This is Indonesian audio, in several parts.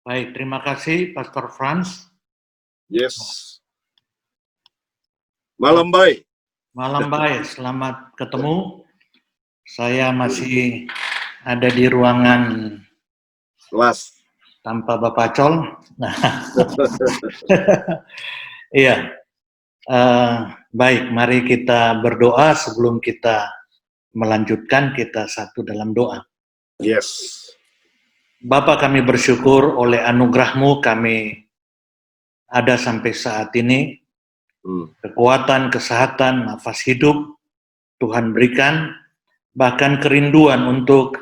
Baik, terima kasih Pastor Franz. Yes. Malam baik. Malam baik, selamat ketemu. Saya masih ada di ruangan Kelas. tanpa Bapak Col. Iya, baik, mari kita berdoa sebelum kita melanjutkan, kita satu dalam doa. Yes. Bapa, kami bersyukur oleh anugerah-Mu kami ada sampai saat ini. Kekuatan, kesehatan, nafas hidup Tuhan berikan, bahkan kerinduan untuk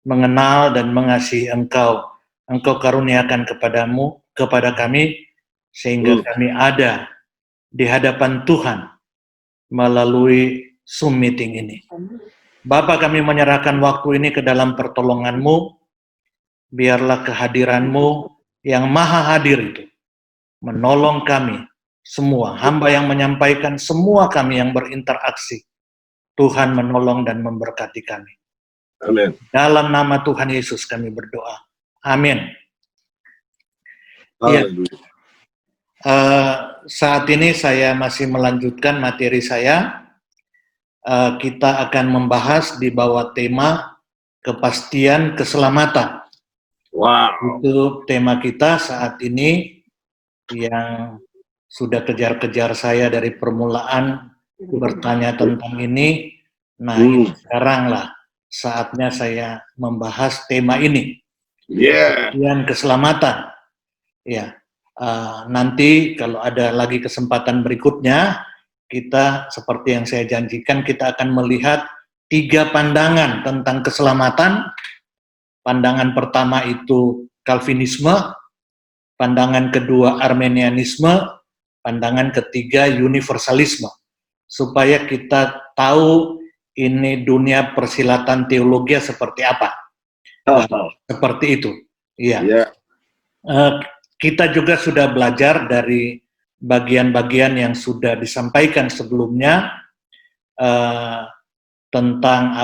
mengenal dan mengasihi Engkau. Engkau karuniakan kepada kami, sehingga kami ada di hadapan Tuhan melalui Zoom meeting ini. Bapa, kami menyerahkan waktu ini ke dalam pertolongan-Mu. Biarlah kehadiran-Mu yang maha hadir itu menolong kami semua, hamba yang menyampaikan, semua kami yang berinteraksi. Tuhan menolong dan memberkati kami. Amin. Dalam nama Tuhan Yesus kami berdoa. Amin. Ya. Saat ini saya masih melanjutkan materi saya. Kita akan membahas di bawah tema kepastian keselamatan. Wow. Itu tema kita saat ini yang sudah kejar-kejar saya dari permulaan bertanya tentang ini. Nah, ini sekarang lah saatnya saya membahas tema ini. Kepastian keselamatan. Ya, nanti kalau ada lagi kesempatan berikutnya, kita seperti yang saya janjikan, kita akan melihat 3 pandangan tentang keselamatan. Pandangan pertama itu Calvinisme, pandangan kedua Armenianisme, pandangan ketiga universalisme. Supaya kita tahu ini dunia persilatan teologi seperti apa. Seperti itu. Iya. Kita juga sudah belajar dari bagian-bagian yang sudah disampaikan sebelumnya tentang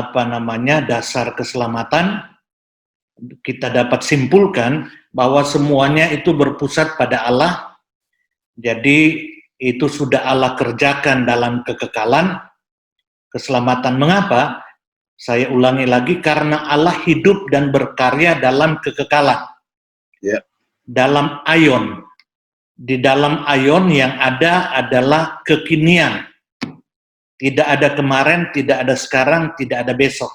dasar keselamatan. Kita dapat simpulkan bahwa semuanya itu berpusat pada Allah. Jadi itu sudah Allah kerjakan dalam kekekalan. Keselamatan mengapa? Saya ulangi lagi, karena Allah hidup dan berkarya dalam kekekalan. Dalam aion. Di dalam aion yang ada adalah kekinian. Tidak ada kemarin, tidak ada sekarang, tidak ada besok.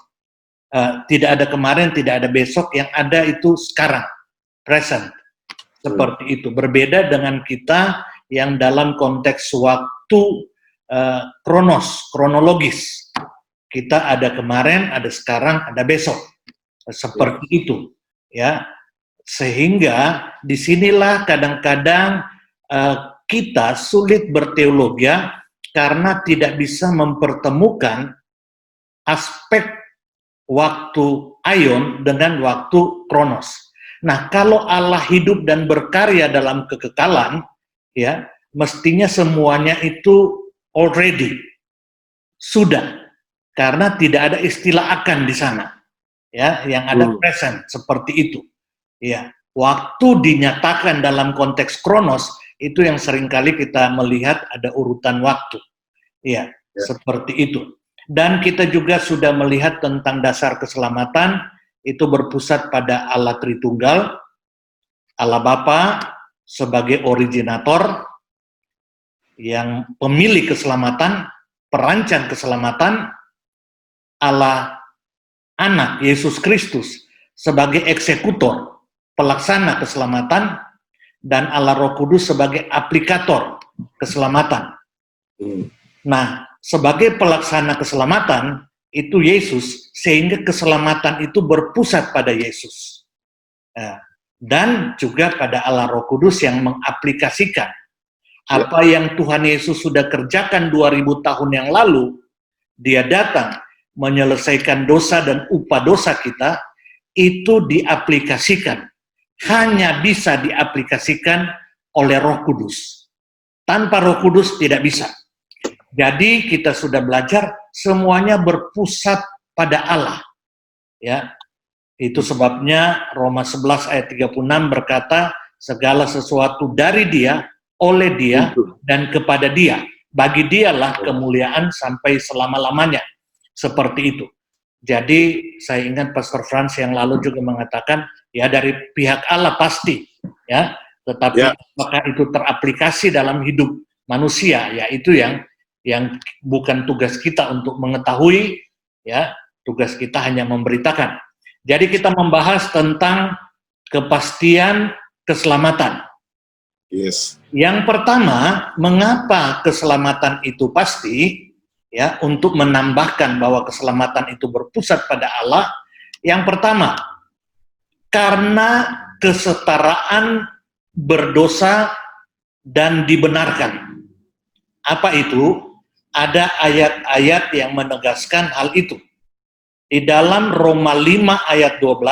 Tidak ada kemarin, tidak ada besok, yang ada itu sekarang, present. Seperti itu. Berbeda dengan kita yang dalam konteks waktu kronologis. Kita ada kemarin, ada sekarang, ada besok. Seperti itu. Ya. Sehingga disinilah kadang-kadang kita sulit berteologi karena tidak bisa mempertemukan aspek waktu aion dengan waktu kronos. Nah, kalau Allah hidup dan berkarya dalam kekekalan, ya, mestinya semuanya itu already sudah, karena tidak ada istilah akan di sana, ya, yang ada present seperti itu, ya. Waktu dinyatakan dalam konteks kronos itu yang seringkali kita melihat ada urutan waktu, ya. Seperti itu. Dan kita juga sudah melihat tentang dasar keselamatan, itu berpusat pada Allah Tritunggal, Allah Bapa sebagai originator, yang pemilik keselamatan, perancang keselamatan, Allah Anak, Yesus Kristus, sebagai eksekutor, pelaksana keselamatan, dan Allah Roh Kudus sebagai aplikator keselamatan. Nah, sebagai pelaksana keselamatan itu Yesus, sehingga keselamatan itu berpusat pada Yesus, dan juga pada Allah Roh Kudus yang mengaplikasikan apa yang Tuhan Yesus sudah kerjakan 2000 tahun yang lalu. Dia datang menyelesaikan dosa dan upah dosa kita, itu diaplikasikan, hanya bisa diaplikasikan oleh Roh Kudus. Tanpa Roh Kudus tidak bisa. Jadi kita sudah belajar semuanya berpusat pada Allah, ya. Itu sebabnya Roma 11 ayat 36 berkata, segala sesuatu dari Dia, oleh Dia, dan kepada Dia. Bagi Dialah kemuliaan sampai selama-lamanya. Seperti itu. Jadi saya ingat Pastor Frans yang lalu juga mengatakan, ya dari pihak Allah pasti, ya. Tetapi apakah itu teraplikasi dalam hidup manusia, ya itu yang bukan tugas kita untuk mengetahui, ya. Tugas kita hanya memberitakan. Jadi kita membahas tentang kepastian keselamatan. Yes. Yang pertama, mengapa keselamatan itu pasti? Ya, untuk menambahkan bahwa keselamatan itu berpusat pada Allah. Yang pertama, karena kesetaraan berdosa dan dibenarkan. Apa itu? Ada ayat-ayat yang menegaskan hal itu. Di dalam Roma 5 ayat 12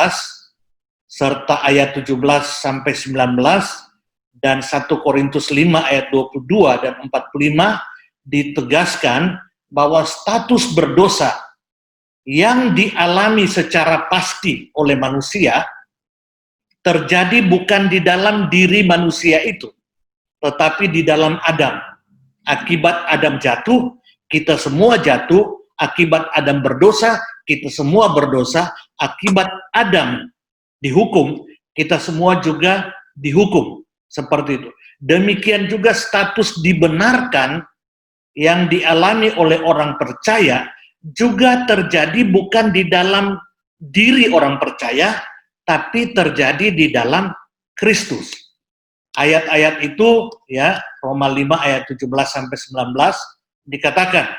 serta ayat 17 sampai 19 dan 1 Korintus 5 ayat 22 dan 45 ditegaskan bahwa status berdosa yang dialami secara pasti oleh manusia terjadi bukan di dalam diri manusia itu, tetapi di dalam Adam. Akibat Adam jatuh, kita semua jatuh. Akibat Adam berdosa, kita semua berdosa. Akibat Adam dihukum, kita semua juga dihukum. Seperti itu. Demikian juga status dibenarkan yang dialami oleh orang percaya juga terjadi bukan di dalam diri orang percaya, tapi terjadi di dalam Kristus. Ayat-ayat itu, ya, Roma 5 ayat 17 sampai 19 dikatakan,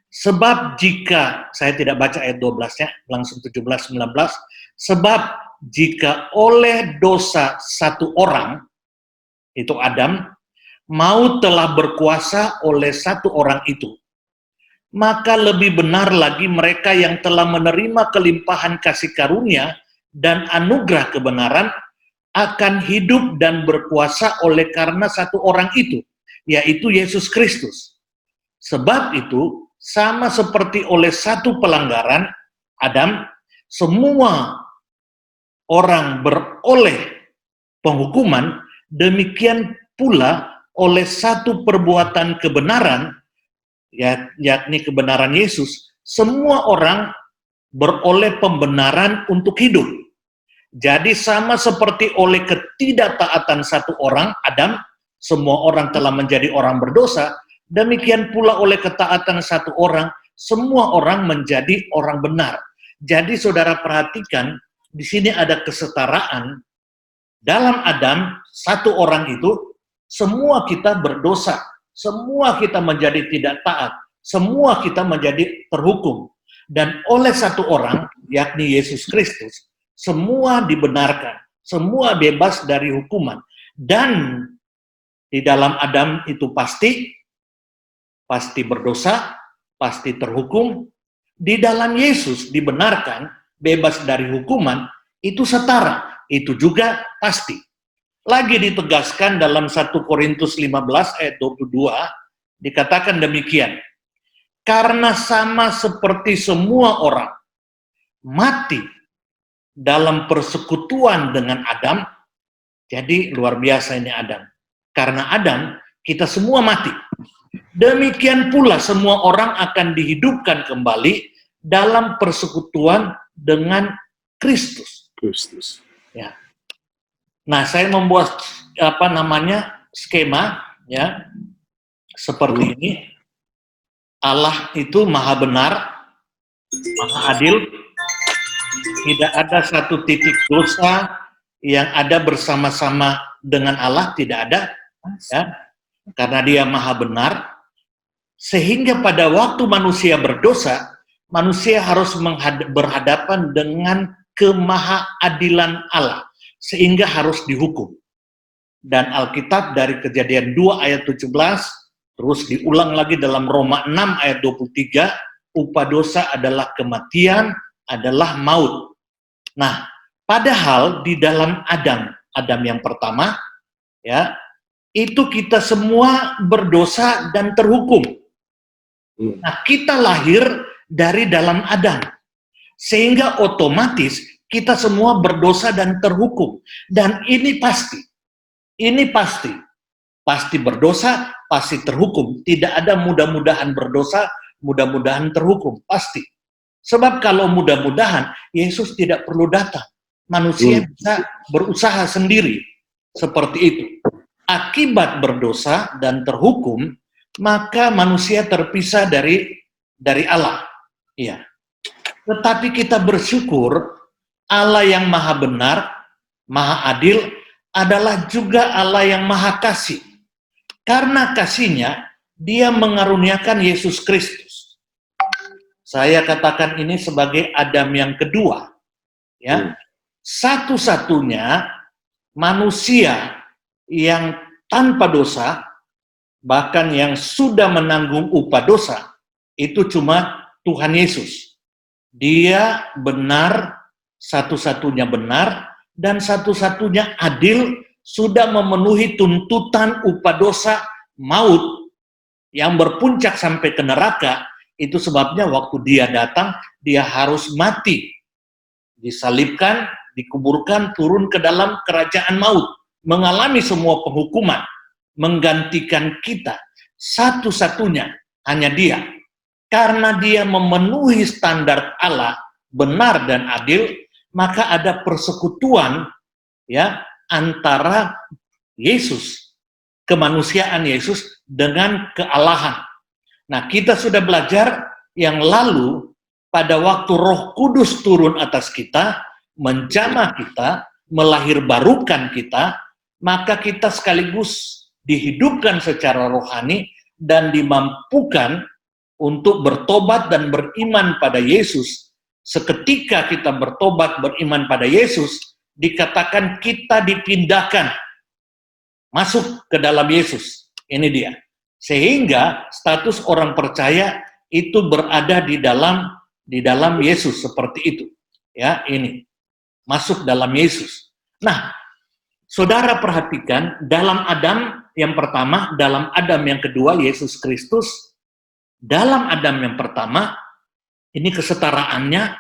sebab jika, saya tidak baca ayat 12-nya, langsung 17 19, sebab jika oleh dosa satu orang, itu Adam, maut telah berkuasa oleh satu orang itu, maka lebih benar lagi mereka yang telah menerima kelimpahan kasih karunia dan anugerah kebenaran akan hidup dan berkuasa oleh karena satu orang itu, yaitu Yesus Kristus. Sebab itu, sama seperti oleh satu pelanggaran, Adam, semua orang beroleh penghukuman, demikian pula oleh satu perbuatan kebenaran, yakni kebenaran Yesus, semua orang beroleh pembenaran untuk hidup. Jadi sama seperti oleh ketidaktaatan satu orang, Adam, semua orang telah menjadi orang berdosa, demikian pula oleh ketaatan satu orang, semua orang menjadi orang benar. Jadi saudara perhatikan, di sini ada kesetaraan. Dalam Adam, satu orang itu, semua kita berdosa, semua kita menjadi tidak taat, semua kita menjadi terhukum. Dan oleh satu orang, yakni Yesus Kristus, semua dibenarkan, semua bebas dari hukuman. Dan di dalam Adam itu pasti berdosa, pasti terhukum. Di dalam Yesus dibenarkan, bebas dari hukuman, itu setara. Itu juga pasti. Lagi ditegaskan dalam 1 Korintus 15 ayat 22, dikatakan demikian. Karena sama seperti semua orang mati dalam persekutuan dengan Adam, jadi luar biasa ini Adam. Karena Adam, kita semua mati. Demikian pula semua orang akan dihidupkan kembali dalam persekutuan dengan Kristus. Ya. Nah, saya membuat skema, ya, seperti ini. Allah itu maha benar, maha adil. Tidak ada satu titik dosa yang ada bersama-sama dengan Allah, tidak ada, ya, karena Dia maha benar. Sehingga pada waktu manusia berdosa, manusia harus berhadapan dengan kemahaadilan Allah, sehingga harus dihukum. Dan Alkitab dari Kejadian 2 ayat 17, terus diulang lagi dalam Roma 6 ayat 23, upah dosa adalah kematian, adalah maut. Nah, padahal di dalam Adam yang pertama, ya, itu kita semua berdosa dan terhukum. Nah, kita lahir dari dalam Adam. Sehingga otomatis kita semua berdosa dan terhukum. Dan ini pasti. Ini pasti. Pasti berdosa, pasti terhukum. Tidak ada mudah-mudahan berdosa, mudah-mudahan terhukum. Pasti. Sebab kalau mudah-mudahan, Yesus tidak perlu datang. Manusia bisa berusaha sendiri. Seperti itu. Akibat berdosa dan terhukum, maka manusia terpisah dari Allah. Iya. Tetapi kita bersyukur Allah yang maha benar, maha adil, adalah juga Allah yang maha kasih. Karena kasihnya, dia mengaruniakan Yesus Kristus. Saya katakan ini sebagai Adam yang kedua. Ya, satu-satunya manusia yang tanpa dosa, bahkan yang sudah menanggung upah dosa, itu cuma Tuhan Yesus. Dia benar, satu-satunya benar, dan satu-satunya adil, sudah memenuhi tuntutan upah dosa maut yang berpuncak sampai ke neraka. Itu sebabnya waktu dia datang, dia harus mati, disalibkan, dikuburkan, turun ke dalam kerajaan maut, mengalami semua penghukuman, menggantikan kita. Satu-satunya hanya dia. Karena dia memenuhi standar Allah, benar dan adil, maka ada persekutuan ya antara Yesus, kemanusiaan Yesus dengan kealahan. Nah, kita sudah belajar yang lalu pada waktu Roh Kudus turun atas kita, menjamah kita, melahirbarukan kita, maka kita sekaligus dihidupkan secara rohani dan dimampukan untuk bertobat dan beriman pada Yesus. Seketika kita bertobat, beriman pada Yesus, dikatakan kita dipindahkan masuk ke dalam Yesus. Ini dia. Sehingga status orang percaya itu berada di dalam Yesus, seperti itu. Ya, ini. Masuk dalam Yesus. Nah, saudara perhatikan, dalam Adam yang pertama, dalam Adam yang kedua, Yesus Kristus. Dalam Adam yang pertama, ini kesetaraannya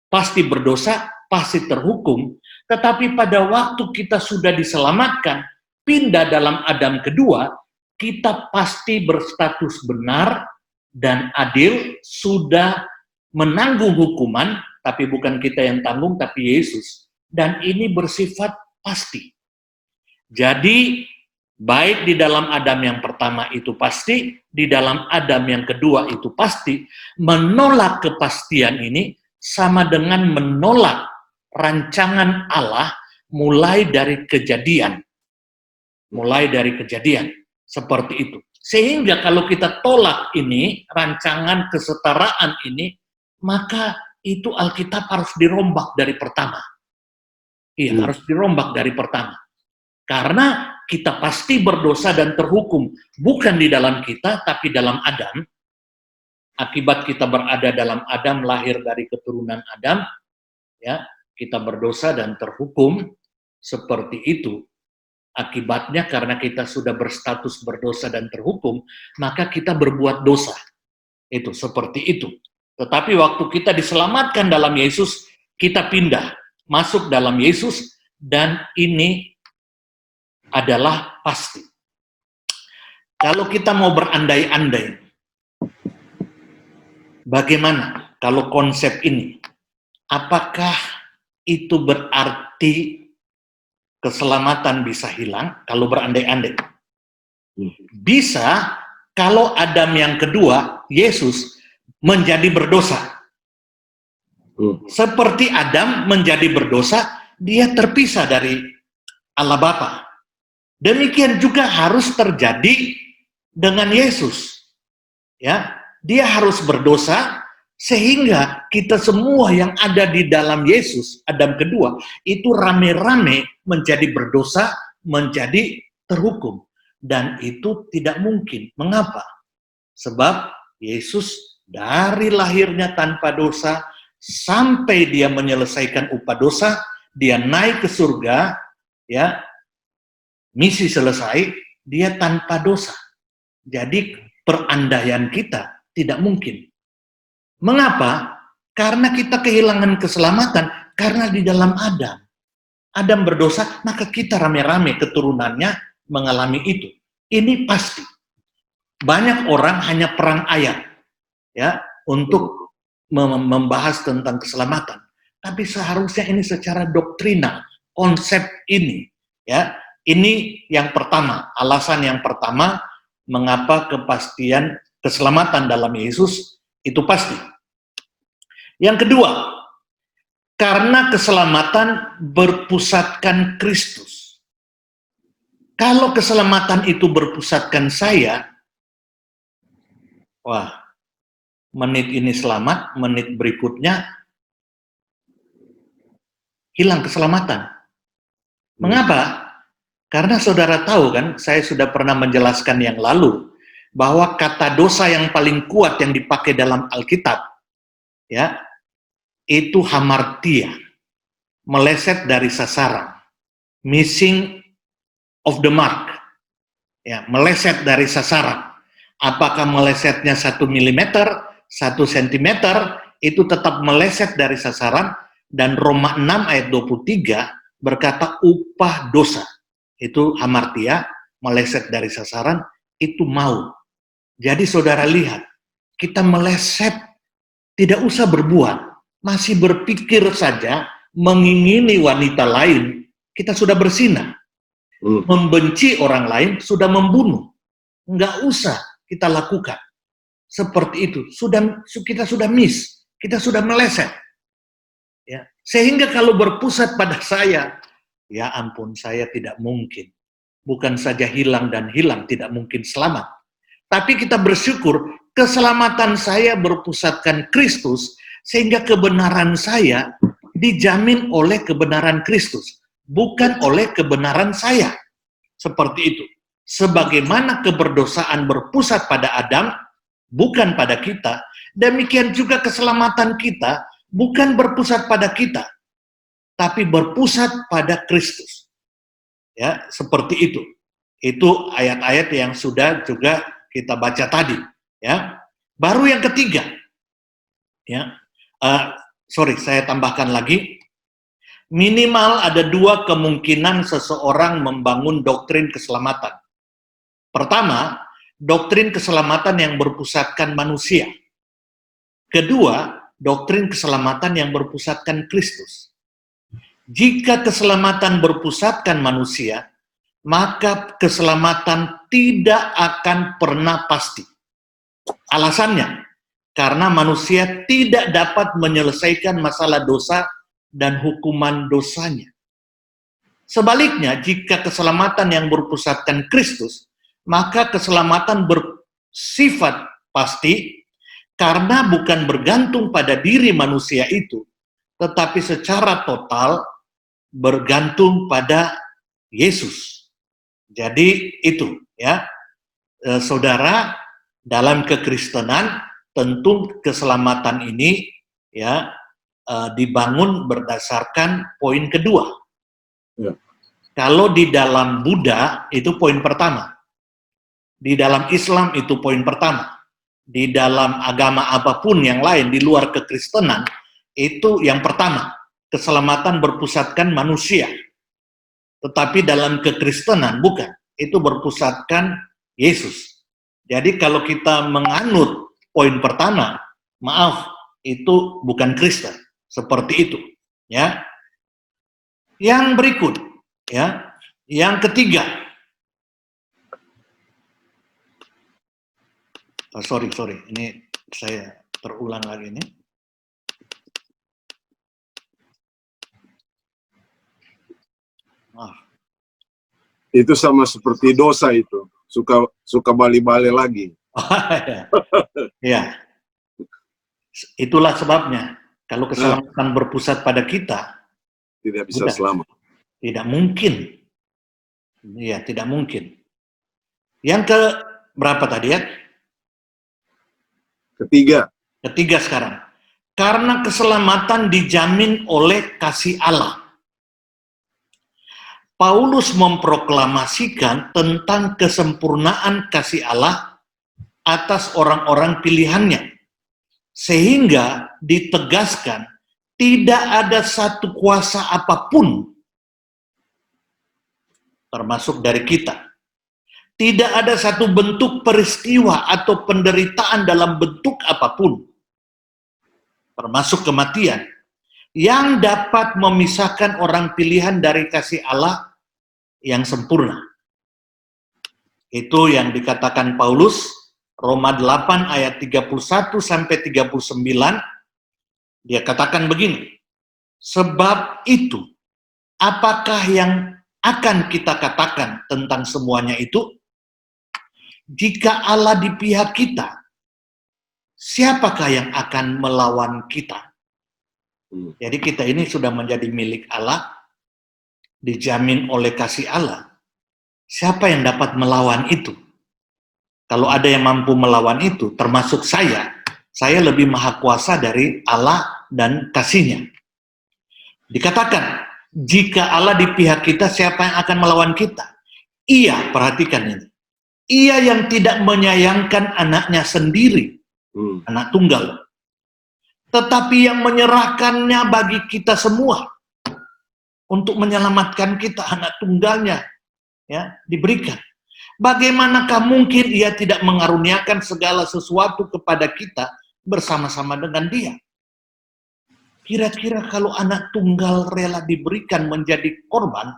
pasti berdosa, pasti terhukum. Tetapi pada waktu kita sudah diselamatkan, pindah dalam Adam kedua, kita pasti berstatus benar dan adil, sudah menanggung hukuman, tapi bukan kita yang tanggung, tapi Yesus. Dan ini bersifat pasti. Jadi, baik di dalam Adam yang pertama itu pasti, di dalam Adam yang kedua itu pasti. Menolak kepastian ini sama dengan menolak rancangan Allah mulai dari kejadian. Mulai dari kejadian. Seperti itu. Sehingga kalau kita tolak ini, rancangan kesetaraan ini, maka itu Alkitab harus dirombak dari pertama. Iya, harus dirombak dari pertama. Karena kita pasti berdosa dan terhukum, bukan di dalam kita, tapi dalam Adam. Akibat kita berada dalam Adam, lahir dari keturunan Adam, ya, kita berdosa dan terhukum, seperti itu. Akibatnya karena kita sudah berstatus berdosa dan terhukum, maka kita berbuat dosa. Itu, seperti itu. Tetapi waktu kita diselamatkan dalam Yesus, kita pindah, masuk dalam Yesus, dan ini adalah pasti. Kalau kita mau berandai-andai, bagaimana kalau konsep ini? Apakah itu berarti keselamatan bisa hilang kalau berandai-andai? Bisa kalau Adam yang kedua, Yesus, menjadi berdosa. Seperti Adam menjadi berdosa, dia terpisah dari Allah Bapa. Demikian juga harus terjadi dengan Yesus. Ya, dia harus berdosa sehingga kita semua yang ada di dalam Yesus, Adam kedua, itu rame-rame menjadi berdosa, menjadi terhukum. Dan itu tidak mungkin. Mengapa? Sebab Yesus dari lahirnya tanpa dosa sampai dia menyelesaikan upah dosa, dia naik ke surga, ya, misi selesai, dia tanpa dosa. Jadi perandaian kita tidak mungkin. Mengapa? Karena kita kehilangan keselamatan, karena di dalam Adam berdosa, maka kita rame-rame keturunannya mengalami itu. Ini pasti. Banyak orang hanya perang ayat, ya, untuk membahas tentang keselamatan. Tapi seharusnya ini secara doktrinal, konsep ini, ya, ini yang pertama, alasan yang pertama mengapa kepastian keselamatan dalam Yesus itu pasti. Yang kedua, karena keselamatan berpusatkan Kristus. Kalau keselamatan itu berpusatkan saya, wah, menit ini selamat, menit berikutnya hilang keselamatan. Mengapa? Karena saudara tahu kan, saya sudah pernah menjelaskan yang lalu, bahwa kata dosa yang paling kuat yang dipakai dalam Alkitab, ya, itu hamartia, meleset dari sasaran, missing of the mark, ya, meleset dari sasaran. Apakah melesetnya 1 mm, 1 cm, itu tetap meleset dari sasaran, dan Roma 6 ayat 23 berkata upah dosa, itu hamartia, meleset dari sasaran, itu maut. Jadi saudara lihat, kita meleset, tidak usah berbuat, masih berpikir saja, mengingini wanita lain, kita sudah berzina. Membenci orang lain, sudah membunuh. Nggak usah kita lakukan. Seperti itu, kita sudah miss, kita sudah meleset. Ya. Sehingga kalau berpusat pada saya, ya ampun, saya tidak mungkin. Bukan saja hilang dan hilang, tidak mungkin selamat. Tapi kita bersyukur, keselamatan saya berpusatkan Kristus, sehingga kebenaran saya dijamin oleh kebenaran Kristus, bukan oleh kebenaran saya. Seperti itu. Sebagaimana keberdosaan berpusat pada Adam, bukan pada kita, demikian juga keselamatan kita bukan berpusat pada kita, tapi berpusat pada Kristus. Ya, seperti itu. Itu ayat-ayat yang sudah juga kita baca tadi. Ya, baru yang ketiga. Ya, saya tambahkan lagi. Minimal ada 2 kemungkinan seseorang membangun doktrin keselamatan. Pertama, doktrin keselamatan yang berpusatkan manusia. Kedua, doktrin keselamatan yang berpusatkan Kristus. Jika keselamatan berpusatkan manusia, maka keselamatan tidak akan pernah pasti. Alasannya, karena manusia tidak dapat menyelesaikan masalah dosa dan hukuman dosanya. Sebaliknya, jika keselamatan yang berpusatkan Kristus, maka keselamatan bersifat pasti karena bukan bergantung pada diri manusia itu, tetapi secara total bergantung pada Yesus. Jadi itu, ya, saudara, dalam kekristenan tentu keselamatan ini, ya, dibangun berdasarkan poin kedua. Ya. Kalau di dalam Buddha itu poin pertama, di dalam Islam itu poin pertama, di dalam agama apapun yang lain di luar kekristenan itu yang pertama, keselamatan berpusatkan manusia. Tetapi dalam kekristenan bukan, itu berpusatkan Yesus. Jadi kalau kita menganut poin pertama, maaf, itu bukan Kristen. Seperti itu, ya. Yang berikut, ya, yang ketiga. Sorry, ini saya terulang lagi ini. Itu sama seperti dosa itu, suka balik-balik lagi. Ya, itulah sebabnya kalau keselamatan berpusat pada kita, tidak bisa selamat. Tidak mungkin. Ya, tidak mungkin. Yang ke berapa tadi ya? Ketiga sekarang. Karena keselamatan dijamin oleh kasih Allah. Paulus memproklamasikan tentang kesempurnaan kasih Allah atas orang-orang pilihannya. Sehingga ditegaskan tidak ada satu kuasa apapun, termasuk dari kita. Tidak ada satu bentuk peristiwa atau penderitaan dalam bentuk apapun, termasuk kematian, yang dapat memisahkan orang pilihan dari kasih Allah yang sempurna. Itu yang dikatakan Paulus, Roma 8 ayat 31 sampai 39, dia katakan begini, sebab itu, apakah yang akan kita katakan tentang semuanya itu? Jika Allah di pihak kita, siapakah yang akan melawan kita? Jadi kita ini sudah menjadi milik Allah, dijamin oleh kasih Allah. Siapa yang dapat melawan itu? Kalau ada yang mampu melawan itu, termasuk saya lebih maha kuasa dari Allah dan kasih-Nya. Dikatakan, jika Allah di pihak kita, siapa yang akan melawan kita? Ia, perhatikan ini, ia yang tidak menyayangkan anaknya sendiri, anak tunggal, tetapi yang menyerahkannya bagi kita semua, untuk menyelamatkan kita, anak tunggalnya, ya, diberikan. Bagaimanakah mungkin ia tidak mengaruniakan segala sesuatu kepada kita bersama-sama dengan dia? Kira-kira kalau anak tunggal rela diberikan menjadi korban,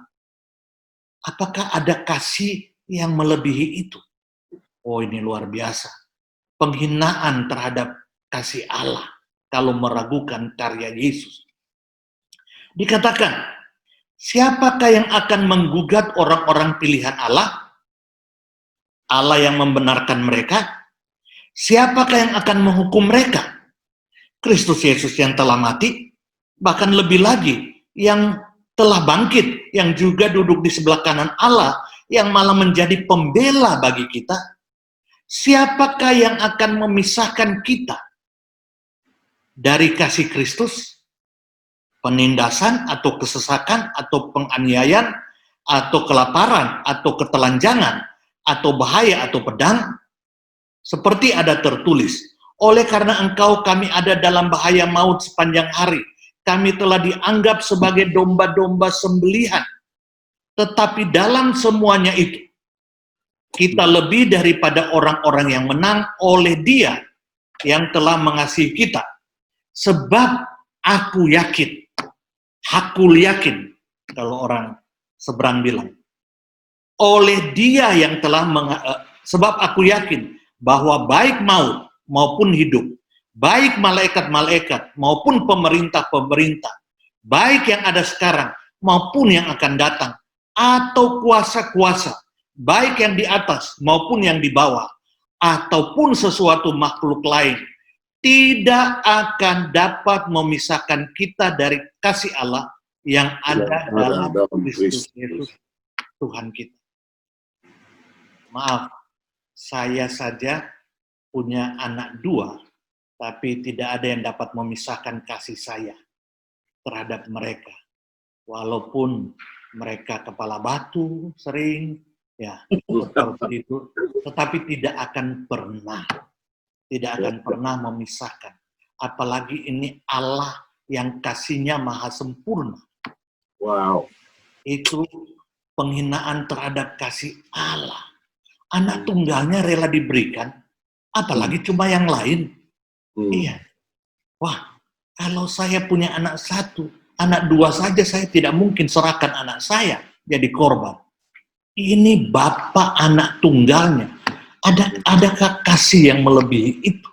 apakah ada kasih yang melebihi itu? Oh, ini luar biasa. Penghinaan terhadap kasih Allah kalau meragukan karya Yesus. Dikatakan, siapakah yang akan menggugat orang-orang pilihan Allah? Allah yang membenarkan mereka? Siapakah yang akan menghukum mereka? Kristus Yesus yang telah mati, bahkan lebih lagi, yang telah bangkit, yang juga duduk di sebelah kanan Allah, yang malah menjadi pembela bagi kita. Siapakah yang akan memisahkan kita dari kasih Kristus? Penindasan atau kesesakan atau penganiayaan atau kelaparan atau ketelanjangan atau bahaya atau pedang? Seperti ada tertulis, oleh karena engkau kami ada dalam bahaya maut sepanjang hari. Kami telah dianggap sebagai domba-domba sembelihan. Tetapi dalam semuanya itu, kita lebih daripada orang-orang yang menang oleh Dia yang telah mengasihi kita. Sebab aku yakin, kalau orang seberang bilang, oleh Dia yang telah sebab aku yakin bahwa baik maut maupun hidup, baik malaikat-malaikat maupun pemerintah-pemerintah, baik yang ada sekarang maupun yang akan datang, atau kuasa-kuasa, baik yang di atas maupun yang di bawah, ataupun sesuatu makhluk lain, tidak akan dapat memisahkan kita dari kasih Allah yang ada dalam Kristus Yesus, Tuhan kita. Maaf, saya saja punya anak 2, tapi tidak ada yang dapat memisahkan kasih saya terhadap mereka. Walaupun mereka kepala batu sering, ya, seperti itu, tetapi tidak akan pernah memisahkan. Apalagi ini Allah yang kasih-Nya maha sempurna. Wow. Itu penghinaan terhadap kasih Allah. Anak tunggalnya rela diberikan, apalagi cuma yang lain. Iya. Wah, kalau saya punya anak 1, anak 2 saja saya tidak mungkin serahkan anak saya jadi korban. Ini bapak anak tunggalnya. Adakah kasih yang melebihi itu?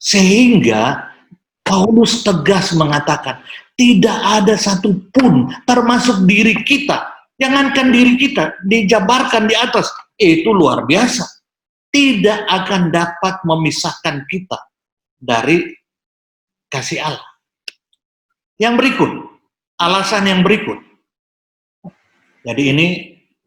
Sehingga Paulus tegas mengatakan, tidak ada satupun termasuk diri kita. Jangankan diri kita, dijabarkan di atas. Itu luar biasa. Tidak akan dapat memisahkan kita dari kasih Allah. Yang berikut, alasan yang berikut. Jadi ini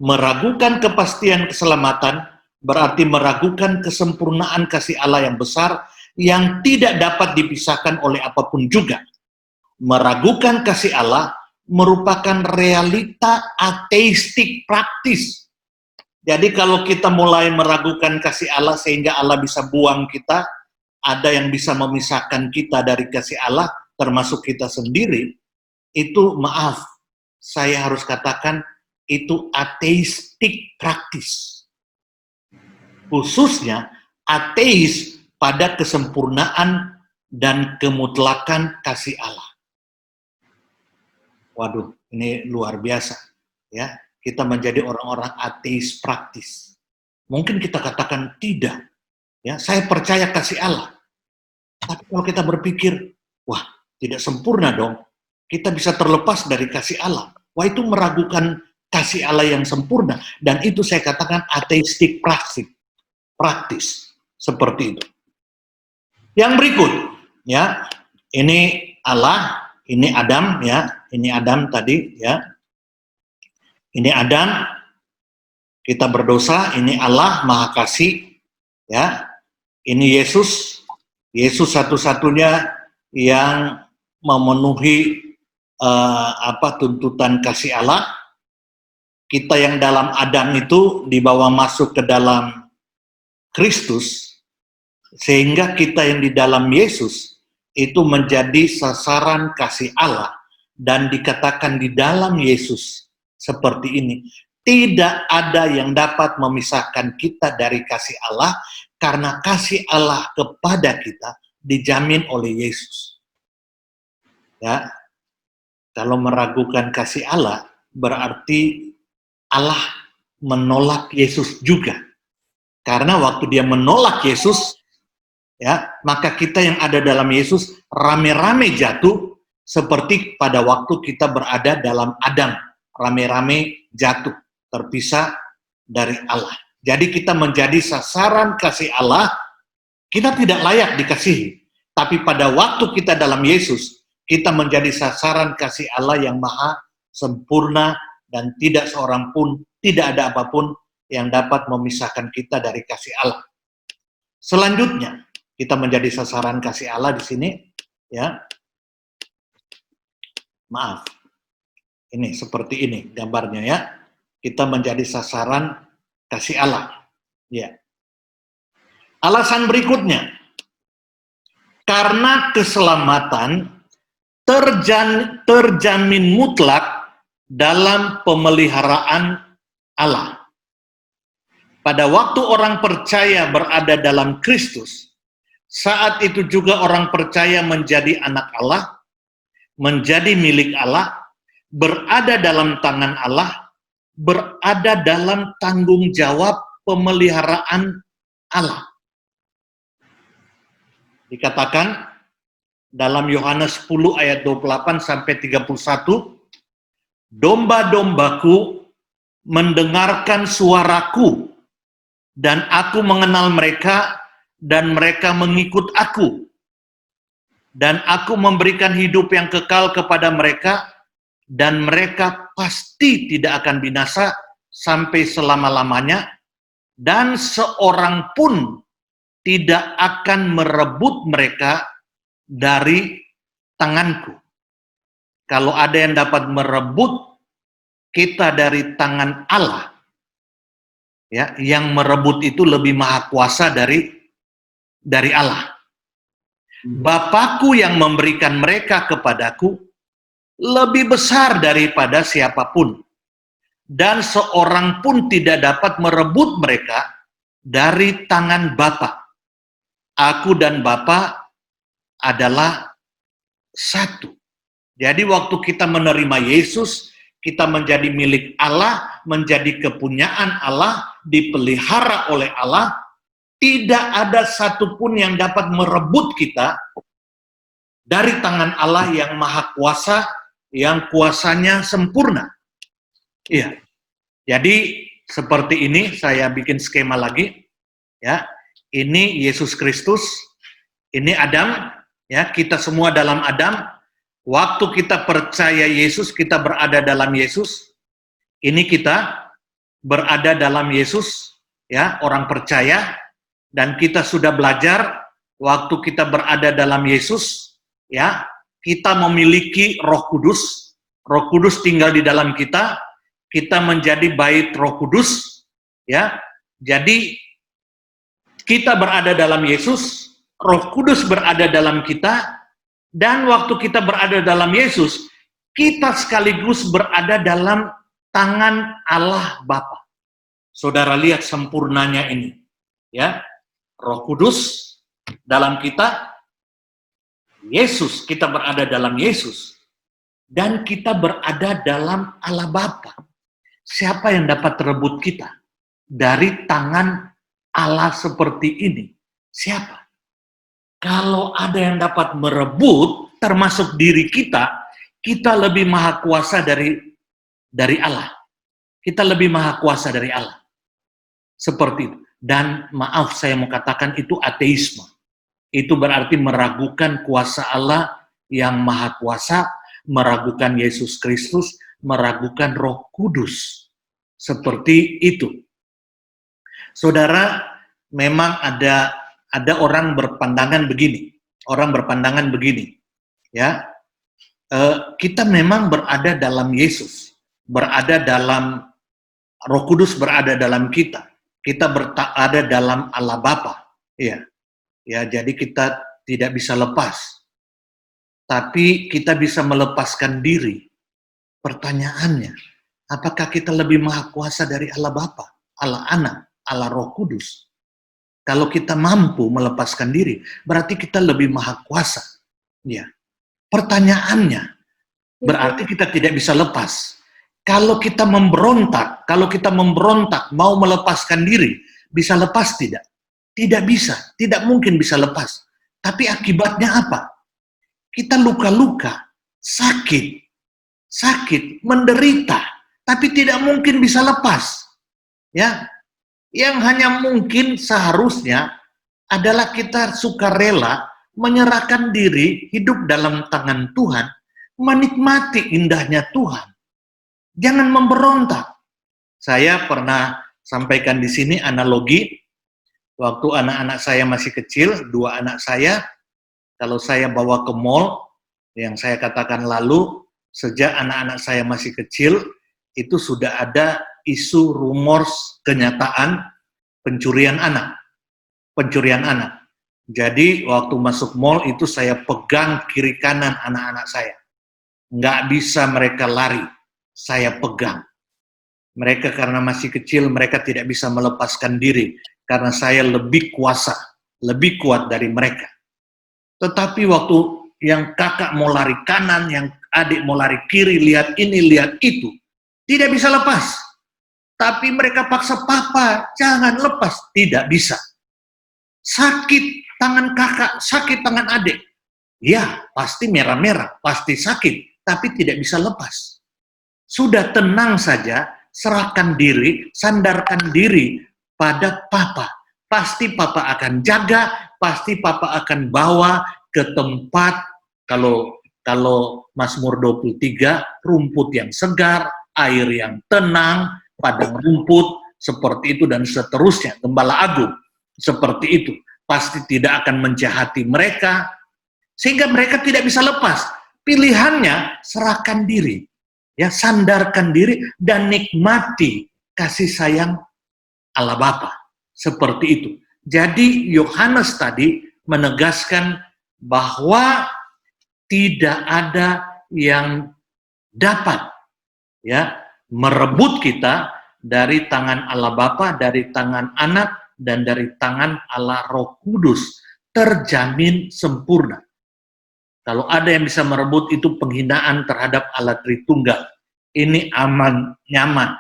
meragukan kepastian keselamatan, berarti meragukan kesempurnaan kasih Allah yang besar, yang tidak dapat dipisahkan oleh apapun juga. Meragukan kasih Allah merupakan realita ateistik praktis. Jadi kalau kita mulai meragukan kasih Allah sehingga Allah bisa buang kita, ada yang bisa memisahkan kita dari kasih Allah, termasuk kita sendiri, itu maaf, saya harus katakan itu ateistik praktis. Khususnya ateis pada kesempurnaan dan kemutlakan kasih Allah. Waduh, ini luar biasa. Ya, kita menjadi orang-orang ateis praktis. Mungkin kita katakan tidak. Ya, saya percaya kasih Allah. Tapi kalau kita berpikir, wah, tidak sempurna dong. Kita bisa terlepas dari kasih Allah. Wah, itu meragukan kasih Allah yang sempurna. Dan itu saya katakan ateistik praktis. Seperti itu. Yang berikut, ya, ini Allah, ini Adam, ya, ini Adam tadi, ya. Ini Adam, kita berdosa, ini Allah Maha Kasih, ya. Ini Yesus satu-satunya yang memenuhi tuntutan kasih Allah. Kita yang dalam Adam itu dibawa masuk ke dalam Kristus, sehingga kita yang di dalam Yesus itu menjadi sasaran kasih Allah, dan dikatakan di dalam Yesus seperti ini, tidak ada yang dapat memisahkan kita dari kasih Allah, karena kasih Allah kepada kita dijamin oleh Yesus. Ya, kalau meragukan kasih Allah, berarti Allah menolak Yesus juga. Karena waktu dia menolak Yesus, ya, maka kita yang ada dalam Yesus rame-rame jatuh, seperti pada waktu kita berada dalam Adam, rame-rame jatuh, terpisah dari Allah. Jadi kita menjadi sasaran kasih Allah, kita tidak layak dikasihi. Tapi pada waktu kita dalam Yesus, kita menjadi sasaran kasih Allah yang maha sempurna, dan tidak seorang pun, tidak ada apapun yang dapat memisahkan kita dari kasih Allah. Selanjutnya, kita menjadi sasaran kasih Allah di sini, ya. Maaf, ini seperti ini gambarnya, ya. Kita menjadi sasaran kasih Allah, ya. Alasan berikutnya, karena keselamatan terjamin mutlak dalam pemeliharaan Allah. Pada waktu orang percaya berada dalam Kristus, saat itu juga orang percaya menjadi anak Allah, menjadi milik Allah, berada dalam tangan Allah, berada dalam tanggung jawab pemeliharaan Allah. Dikatakan dalam Yohanes 10 ayat 28 sampai 31, domba-dombaku mendengarkan suaraku, dan aku mengenal mereka, dan mereka mengikut aku. Dan aku memberikan hidup yang kekal kepada mereka, dan mereka pasti tidak akan binasa sampai selama-lamanya, dan seorang pun tidak akan merebut mereka dari tanganku. Kalau ada yang dapat merebut kita dari tangan Allah, ya, yang merebut itu lebih maha kuasa dari Allah. Bapakku yang memberikan mereka kepadaku lebih besar daripada siapapun, dan seorang pun tidak dapat merebut mereka dari tangan Bapa. Aku dan Bapa adalah satu. Jadi waktu kita menerima Yesus, kita menjadi milik Allah, menjadi kepunyaan Allah, dipelihara oleh Allah. Tidak ada satupun yang dapat merebut kita dari tangan Allah yang maha kuasa, yang kuasanya sempurna. Iya. Jadi seperti ini, saya bikin skema lagi. Ya, ini Yesus Kristus, ini Adam. Ya, kita semua dalam Adam. Waktu kita percaya Yesus, kita berada dalam Yesus. Ini kita berada dalam Yesus, ya, orang percaya. Dan kita sudah belajar, waktu kita berada dalam Yesus, ya, kita memiliki Roh Kudus. Roh Kudus tinggal di dalam kita. Kita menjadi bait Roh Kudus, ya. Jadi kita berada dalam Yesus, Roh Kudus berada dalam kita, dan waktu kita berada dalam Yesus, kita sekaligus berada dalam tangan Allah Bapa. Saudara lihat sempurnanya ini, ya. Roh Kudus dalam kita, Yesus, kita berada dalam Yesus, dan kita berada dalam Allah Bapa. Siapa yang dapat rebut kita dari tangan Allah seperti ini? Siapa? Kalau ada yang dapat merebut, termasuk diri kita, kita lebih maha kuasa dari Allah. Kita lebih maha kuasa dari Allah. Seperti itu. Dan maaf, saya mau katakan itu ateisme. Itu berarti meragukan kuasa Allah yang maha kuasa, meragukan Yesus Kristus, meragukan Roh Kudus. Seperti itu. Saudara, memang ada orang berpandangan begini. Orang berpandangan begini. Ya, kita memang berada dalam Yesus, berada dalam Roh Kudus, berada dalam kita. Kita berada dalam Allah Bapa. Ya, jadi kita tidak bisa lepas. Tapi kita bisa melepaskan diri. Pertanyaannya, apakah kita lebih maha kuasa dari Allah Bapa, Allah Anak, Allah Roh Kudus? Kalau kita mampu melepaskan diri, berarti kita lebih maha kuasa. Ya. Pertanyaannya, berarti kita tidak bisa lepas. Kalau kita memberontak, mau melepaskan diri, bisa lepas tidak? Tidak bisa, tidak mungkin bisa lepas. Tapi akibatnya apa? Kita luka-luka, sakit, menderita, tapi tidak mungkin bisa lepas. Ya, yang hanya mungkin seharusnya adalah kita sukarela menyerahkan diri, hidup dalam tangan Tuhan, menikmati indahnya Tuhan. Jangan memberontak. Saya pernah sampaikan di sini analogi, waktu anak-anak saya masih kecil, 2 anak saya, kalau saya bawa ke mall, yang saya katakan lalu, sejak anak-anak saya masih kecil, itu sudah ada isu rumor kenyataan pencurian anak. Jadi waktu masuk mall itu saya pegang kiri kanan anak-anak saya. Nggak bisa mereka lari, saya pegang. Mereka karena masih kecil, mereka tidak bisa melepaskan diri, karena saya lebih kuasa, lebih kuat dari mereka. Tetapi waktu yang kakak mau lari kanan, yang adik mau lari kiri, lihat ini, lihat itu, tidak bisa lepas. Tapi mereka paksa, papa, jangan lepas. Tidak bisa. Sakit tangan kakak, sakit tangan adik. Ya, pasti merah-merah, pasti sakit, tapi tidak bisa lepas. Sudah tenang saja, serahkan diri, sandarkan diri pada papa. Pasti papa akan jaga, pasti papa akan bawa ke tempat, kalau Mazmur 23, rumput yang segar, air yang tenang, padang rumput, seperti itu dan seterusnya. Gembala agung, seperti itu. Pasti tidak akan menjahati mereka, sehingga mereka tidak bisa lepas. Pilihannya, serahkan diri, ya, sandarkan diri, dan nikmati kasih sayang Allah Bapa. Seperti itu. Jadi Yohanes tadi menegaskan bahwa tidak ada yang dapat, ya, merebut kita dari tangan Allah Bapa, dari tangan Anak, dan dari tangan Allah Roh Kudus. Terjamin sempurna. Kalau ada yang bisa merebut, itu penghinaan terhadap Allah Tritunggal. Ini aman, nyaman.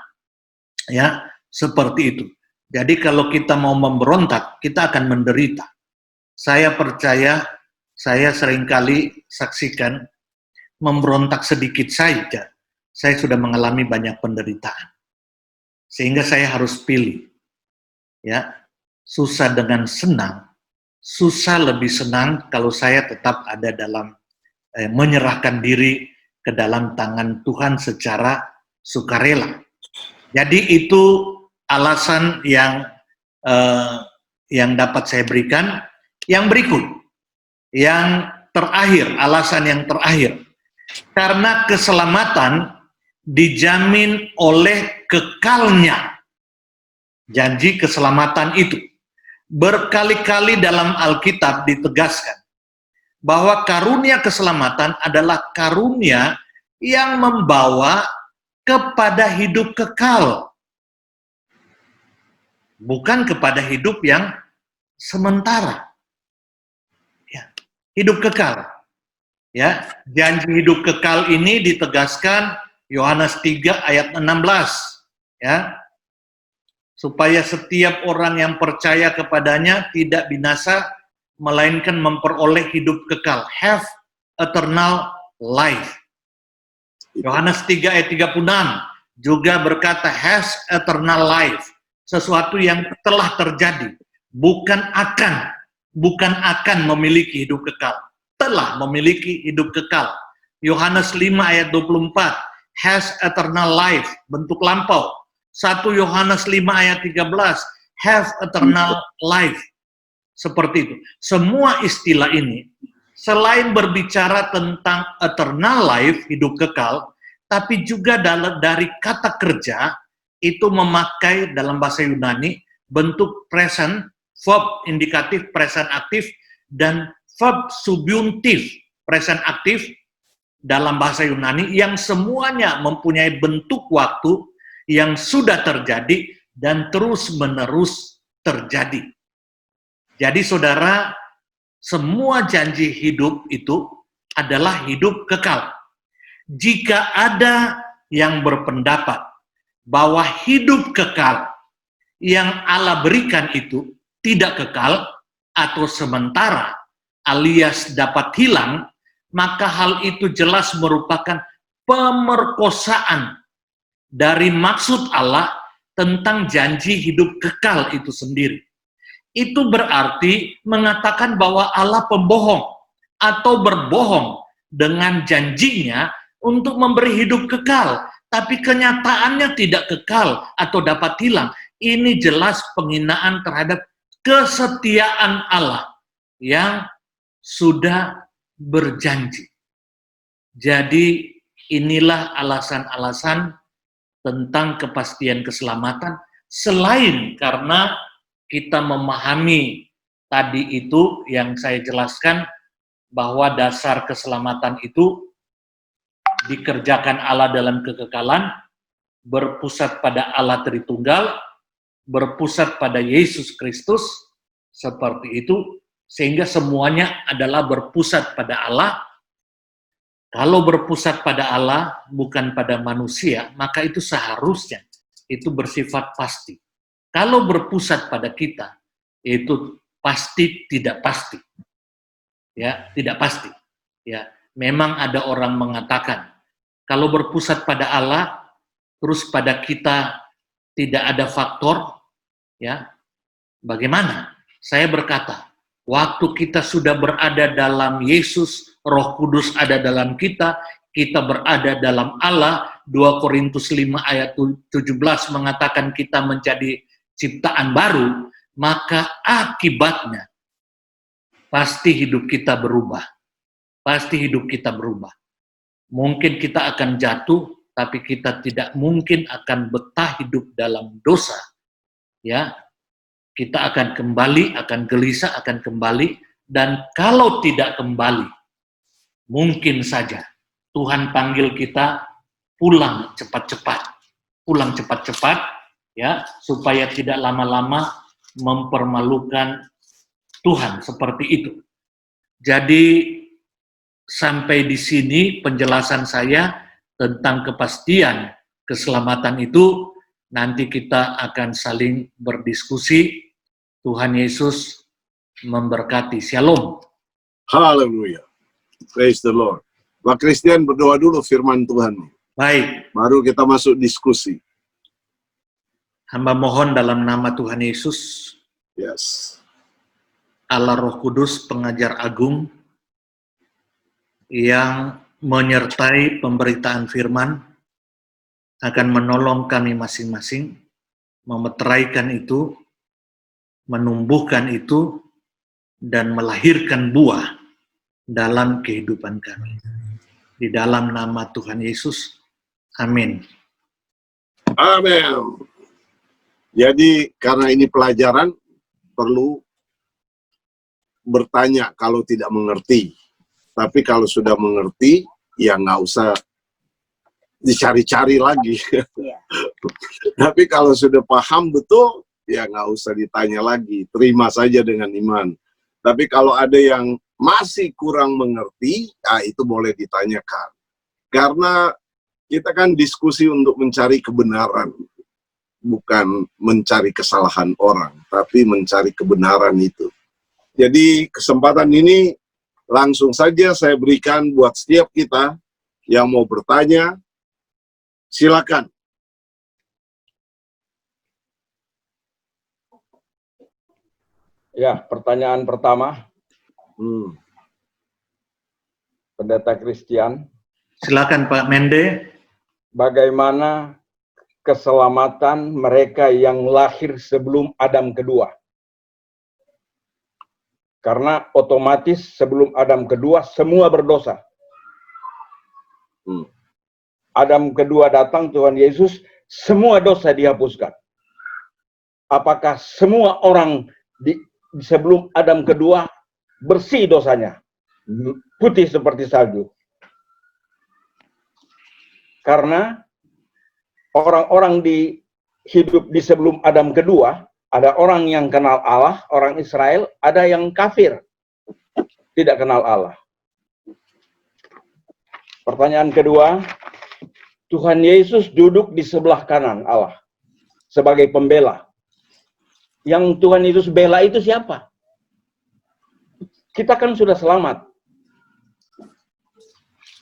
Ya, seperti itu. Jadi kalau kita mau memberontak, kita akan menderita. Saya percaya, saya seringkali saksikan, memberontak sedikit saja, saya sudah mengalami banyak penderitaan. Sehingga saya harus pilih. Ya, susah dengan senang. Susah lebih senang kalau saya tetap ada dalam menyerahkan diri ke dalam tangan Tuhan secara sukarela. Jadi itu alasan yang dapat saya berikan. Yang berikut, yang terakhir, alasan yang terakhir, karena keselamatan dijamin oleh kekalnya janji keselamatan itu. Berkali-kali dalam Alkitab ditegaskan bahwa karunia keselamatan adalah karunia yang membawa kepada hidup kekal, bukan kepada hidup yang sementara. Ya, hidup kekal. Ya, janji hidup kekal ini ditegaskan Yohanes 3 ayat 16. Ya, supaya setiap orang yang percaya kepadanya tidak binasa, melainkan memperoleh hidup kekal, have eternal life. Yohanes 3 ayat 36 juga berkata has eternal life, sesuatu yang telah terjadi, bukan akan memiliki hidup kekal, telah memiliki hidup kekal. Yohanes 5 ayat 24 has eternal life, bentuk lampau. 1 Yohanes 5 ayat 13 have eternal life. Seperti itu. Semua istilah ini selain berbicara tentang eternal life, hidup kekal, tapi juga dari kata kerja itu memakai dalam bahasa Yunani bentuk present, verb indikatif present aktif, dan verb subjuntif present aktif dalam bahasa Yunani yang semuanya mempunyai bentuk waktu yang sudah terjadi dan terus-menerus terjadi. Jadi saudara, semua janji hidup itu adalah hidup kekal. Jika ada yang berpendapat bahwa hidup kekal yang Allah berikan itu tidak kekal atau sementara alias dapat hilang, maka hal itu jelas merupakan pemerkosaan dari maksud Allah tentang janji hidup kekal itu sendiri. Itu berarti mengatakan bahwa Allah pembohong atau berbohong dengan janjinya untuk memberi hidup kekal, tapi kenyataannya tidak kekal atau dapat hilang. Ini jelas penghinaan terhadap kesetiaan Allah yang sudah berjanji. Jadi inilah alasan-alasan tentang kepastian keselamatan, selain karena kita memahami tadi itu yang saya jelaskan bahwa dasar keselamatan itu dikerjakan Allah dalam kekekalan, berpusat pada Allah Tritunggal, berpusat pada Yesus Kristus, seperti itu, sehingga semuanya adalah berpusat pada Allah. Kalau berpusat pada Allah, bukan pada manusia, maka itu seharusnya itu bersifat pasti. Kalau berpusat pada kita, itu pasti tidak pasti. Ya, tidak pasti. Ya, memang ada orang mengatakan, kalau berpusat pada Allah, terus pada kita tidak ada faktor, ya, bagaimana? Saya berkata, waktu kita sudah berada dalam Yesus, Roh Kudus ada dalam kita berada dalam Allah. 2 Korintus 5 ayat 17 mengatakan kita menjadi ciptaan baru, maka akibatnya pasti hidup kita berubah. Pasti hidup kita berubah. Mungkin kita akan jatuh, tapi kita tidak mungkin akan betah hidup dalam dosa. Ya, kita akan kembali, akan gelisah, akan kembali, dan kalau tidak kembali, mungkin saja Tuhan panggil kita pulang cepat-cepat, ya, supaya tidak lama-lama mempermalukan Tuhan seperti itu. Jadi sampai di sini penjelasan saya tentang kepastian keselamatan itu. Nanti kita akan saling berdiskusi. Tuhan Yesus memberkati. Shalom. Haleluya. Praise the Lord. Pak Christian berdoa dulu firman Tuhan. Baik. Baru kita masuk diskusi. Hamba mohon dalam nama Tuhan Yesus. Yes. Allah Roh Kudus, pengajar agung, yang menyertai pemberitaan firman, akan menolong kami masing-masing, memeteraikan itu, menumbuhkan itu, dan melahirkan buah dalam kehidupan kami. Di dalam nama Tuhan Yesus, amin. Amin. Jadi karena ini pelajaran, perlu bertanya kalau tidak mengerti. Tapi kalau sudah mengerti, ya nggak usah dicari-cari lagi. Iya. Tapi kalau sudah paham betul, ya nggak usah ditanya lagi. Terima saja dengan iman. Tapi kalau ada yang masih kurang mengerti, ya itu boleh ditanyakan. Karena kita kan diskusi untuk mencari kebenaran. Bukan mencari kesalahan orang, tapi mencari kebenaran itu. Jadi kesempatan ini langsung saja saya berikan buat setiap kita yang mau bertanya, silakan. Ya, pertanyaan pertama, Pendeta Christian, Silakan Pak Mende. bagaimana keselamatan mereka yang lahir sebelum Adam kedua? Karena otomatis sebelum Adam kedua semua berdosa. Adam kedua datang, Tuhan Yesus, semua dosa dihapuskan. Apakah semua orang sebelum Adam kedua bersih dosanya? Putih seperti salju. Karena orang-orang hidup di sebelum Adam kedua, ada orang yang kenal Allah, orang Israel, ada yang kafir, tidak kenal Allah. Pertanyaan kedua, Tuhan Yesus duduk di sebelah kanan Allah sebagai pembela. Yang Tuhan Yesus bela itu siapa? Kita kan sudah selamat.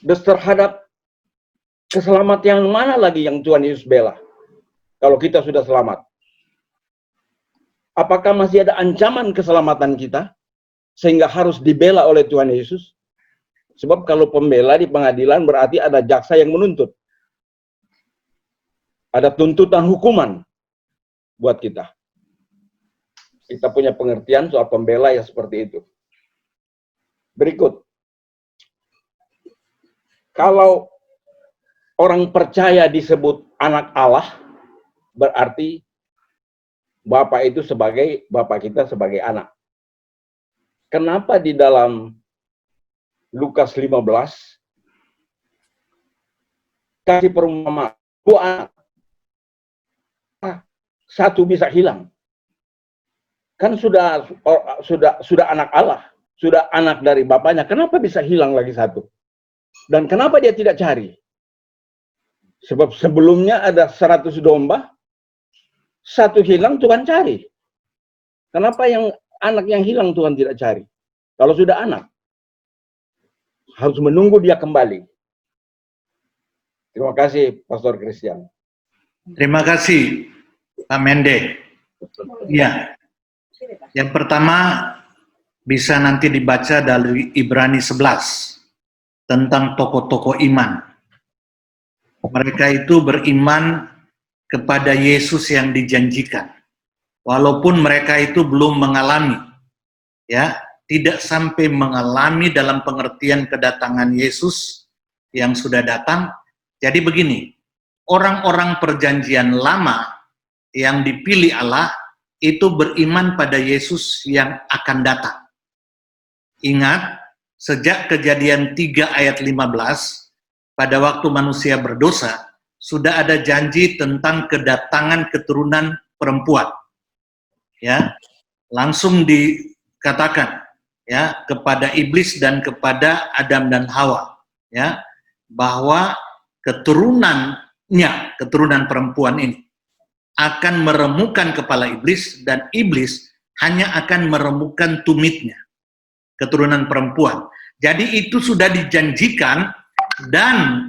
Dan terhadap keselamatan yang mana lagi yang Tuhan Yesus bela? Kalau kita sudah selamat. Apakah masih ada ancaman keselamatan kita sehingga harus dibela oleh Tuhan Yesus? Sebab kalau pembela di pengadilan berarti ada jaksa yang menuntut. Ada tuntutan hukuman buat kita. Kita punya pengertian soal pembela yang seperti itu. Berikut. Kalau orang percaya disebut anak Allah, berarti Bapak itu sebagai Bapak kita sebagai anak. Kenapa di dalam Lukas 15 kasih perumpamaan dua anak, satu bisa hilang? Kan sudah anak Allah, sudah anak dari bapaknya. Kenapa bisa hilang lagi satu? Dan kenapa dia tidak cari? Sebab sebelumnya ada 100 domba, satu hilang Tuhan cari. Kenapa yang anak yang hilang Tuhan tidak cari? Kalau sudah anak, harus menunggu dia kembali. Terima kasih, Pastor Christian. Terima kasih Pak Mende. Ya, yang pertama bisa nanti dibaca dari Ibrani 11 tentang tokoh-tokoh iman. Mereka itu beriman kepada Yesus yang dijanjikan. Walaupun mereka itu belum mengalami, ya, tidak sampai mengalami dalam pengertian kedatangan Yesus yang sudah datang. Jadi begini, orang-orang perjanjian lama yang dipilih Allah itu beriman pada Yesus yang akan datang. Ingat, sejak Kejadian 3 ayat 15, pada waktu manusia berdosa, sudah ada janji tentang kedatangan keturunan perempuan. Ya, langsung dikatakan ya kepada iblis dan kepada Adam dan Hawa, ya, bahwa keturunan perempuan ini akan meremukkan kepala iblis dan iblis hanya akan meremukkan tumitnya, keturunan perempuan. Jadi itu sudah dijanjikan dan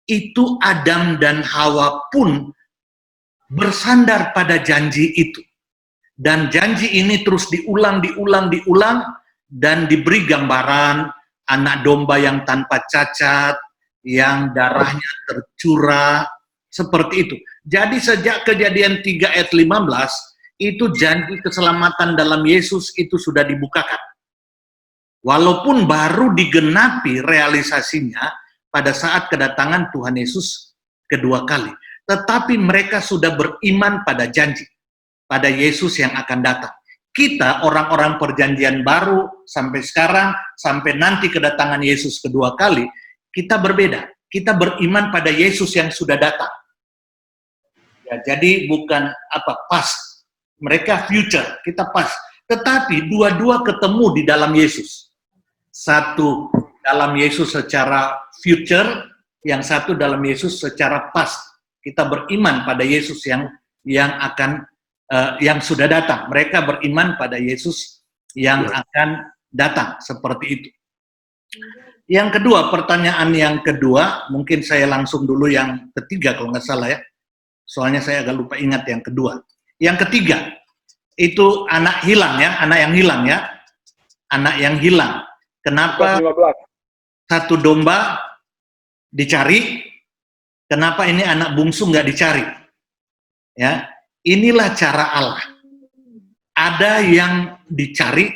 itu Adam dan Hawa pun bersandar pada janji itu. Dan janji ini terus diulang dan diberi gambaran anak domba yang tanpa cacat, yang darahnya tercurah, seperti itu. Jadi sejak Kejadian 3 ayat 15, itu janji keselamatan dalam Yesus itu sudah dibukakan. Walaupun baru digenapi realisasinya pada saat kedatangan Tuhan Yesus kedua kali. Tetapi mereka sudah beriman pada janji. pada Yesus yang akan datang. Kita orang-orang perjanjian baru sampai sekarang, sampai nanti kedatangan Yesus kedua kali, kita berbeda. Kita beriman pada Yesus yang sudah datang. Ya, jadi bukan past. Mereka future, kita past. Tetapi dua-dua ketemu di dalam Yesus. Satu dalam Yesus secara future, yang satu dalam Yesus secara past. Kita beriman pada Yesus yang sudah datang. Mereka beriman pada Yesus yang akan datang, seperti itu. Yang kedua, pertanyaan yang kedua, mungkin saya langsung dulu yang ketiga kalau nggak salah ya. Soalnya saya agak lupa ingat yang kedua. Yang ketiga, itu anak hilang ya, anak yang hilang ya. Anak yang hilang. Kenapa 15. satu domba dicari, kenapa ini anak bungsu nggak dicari? Ya, inilah cara Allah. Ada yang dicari,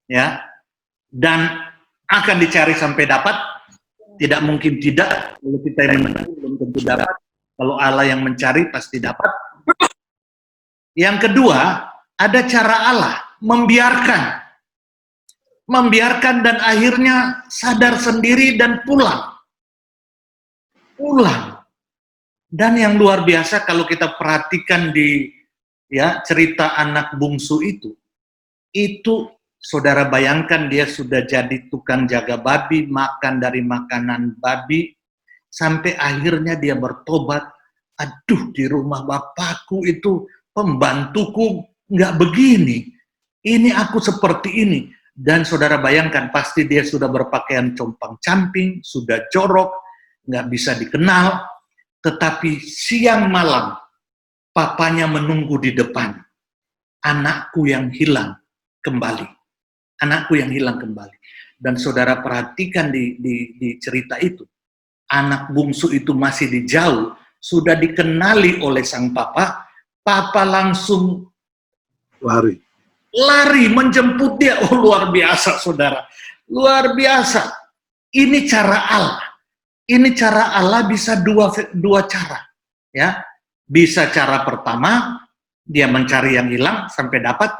ya, dan akan dicari sampai dapat. Tidak mungkin tidak. Kalau kita yang mencari belum tentu dapat. Kalau Allah yang mencari pasti dapat. Yang kedua, ada cara Allah membiarkan dan akhirnya sadar sendiri dan pulang. Dan yang luar biasa kalau kita perhatikan di cerita anak bungsu itu saudara bayangkan dia sudah jadi tukang jaga babi, makan dari makanan babi, sampai akhirnya dia bertobat. Aduh, di rumah bapakku itu pembantuku nggak begini, ini aku seperti ini. Dan saudara bayangkan pasti dia sudah berpakaian compang-camping, sudah jorok, nggak bisa dikenal, tetapi siang malam papanya menunggu di depan. Anakku yang hilang kembali. Anakku yang hilang kembali. Dan saudara perhatikan di cerita itu, anak bungsu itu masih di jauh, sudah dikenali oleh sang papa langsung lari menjemput dia. Oh, luar biasa saudara, luar biasa. Ini cara Allah. Ini cara Allah bisa dua cara, ya. Bisa cara pertama, dia mencari yang hilang sampai dapat,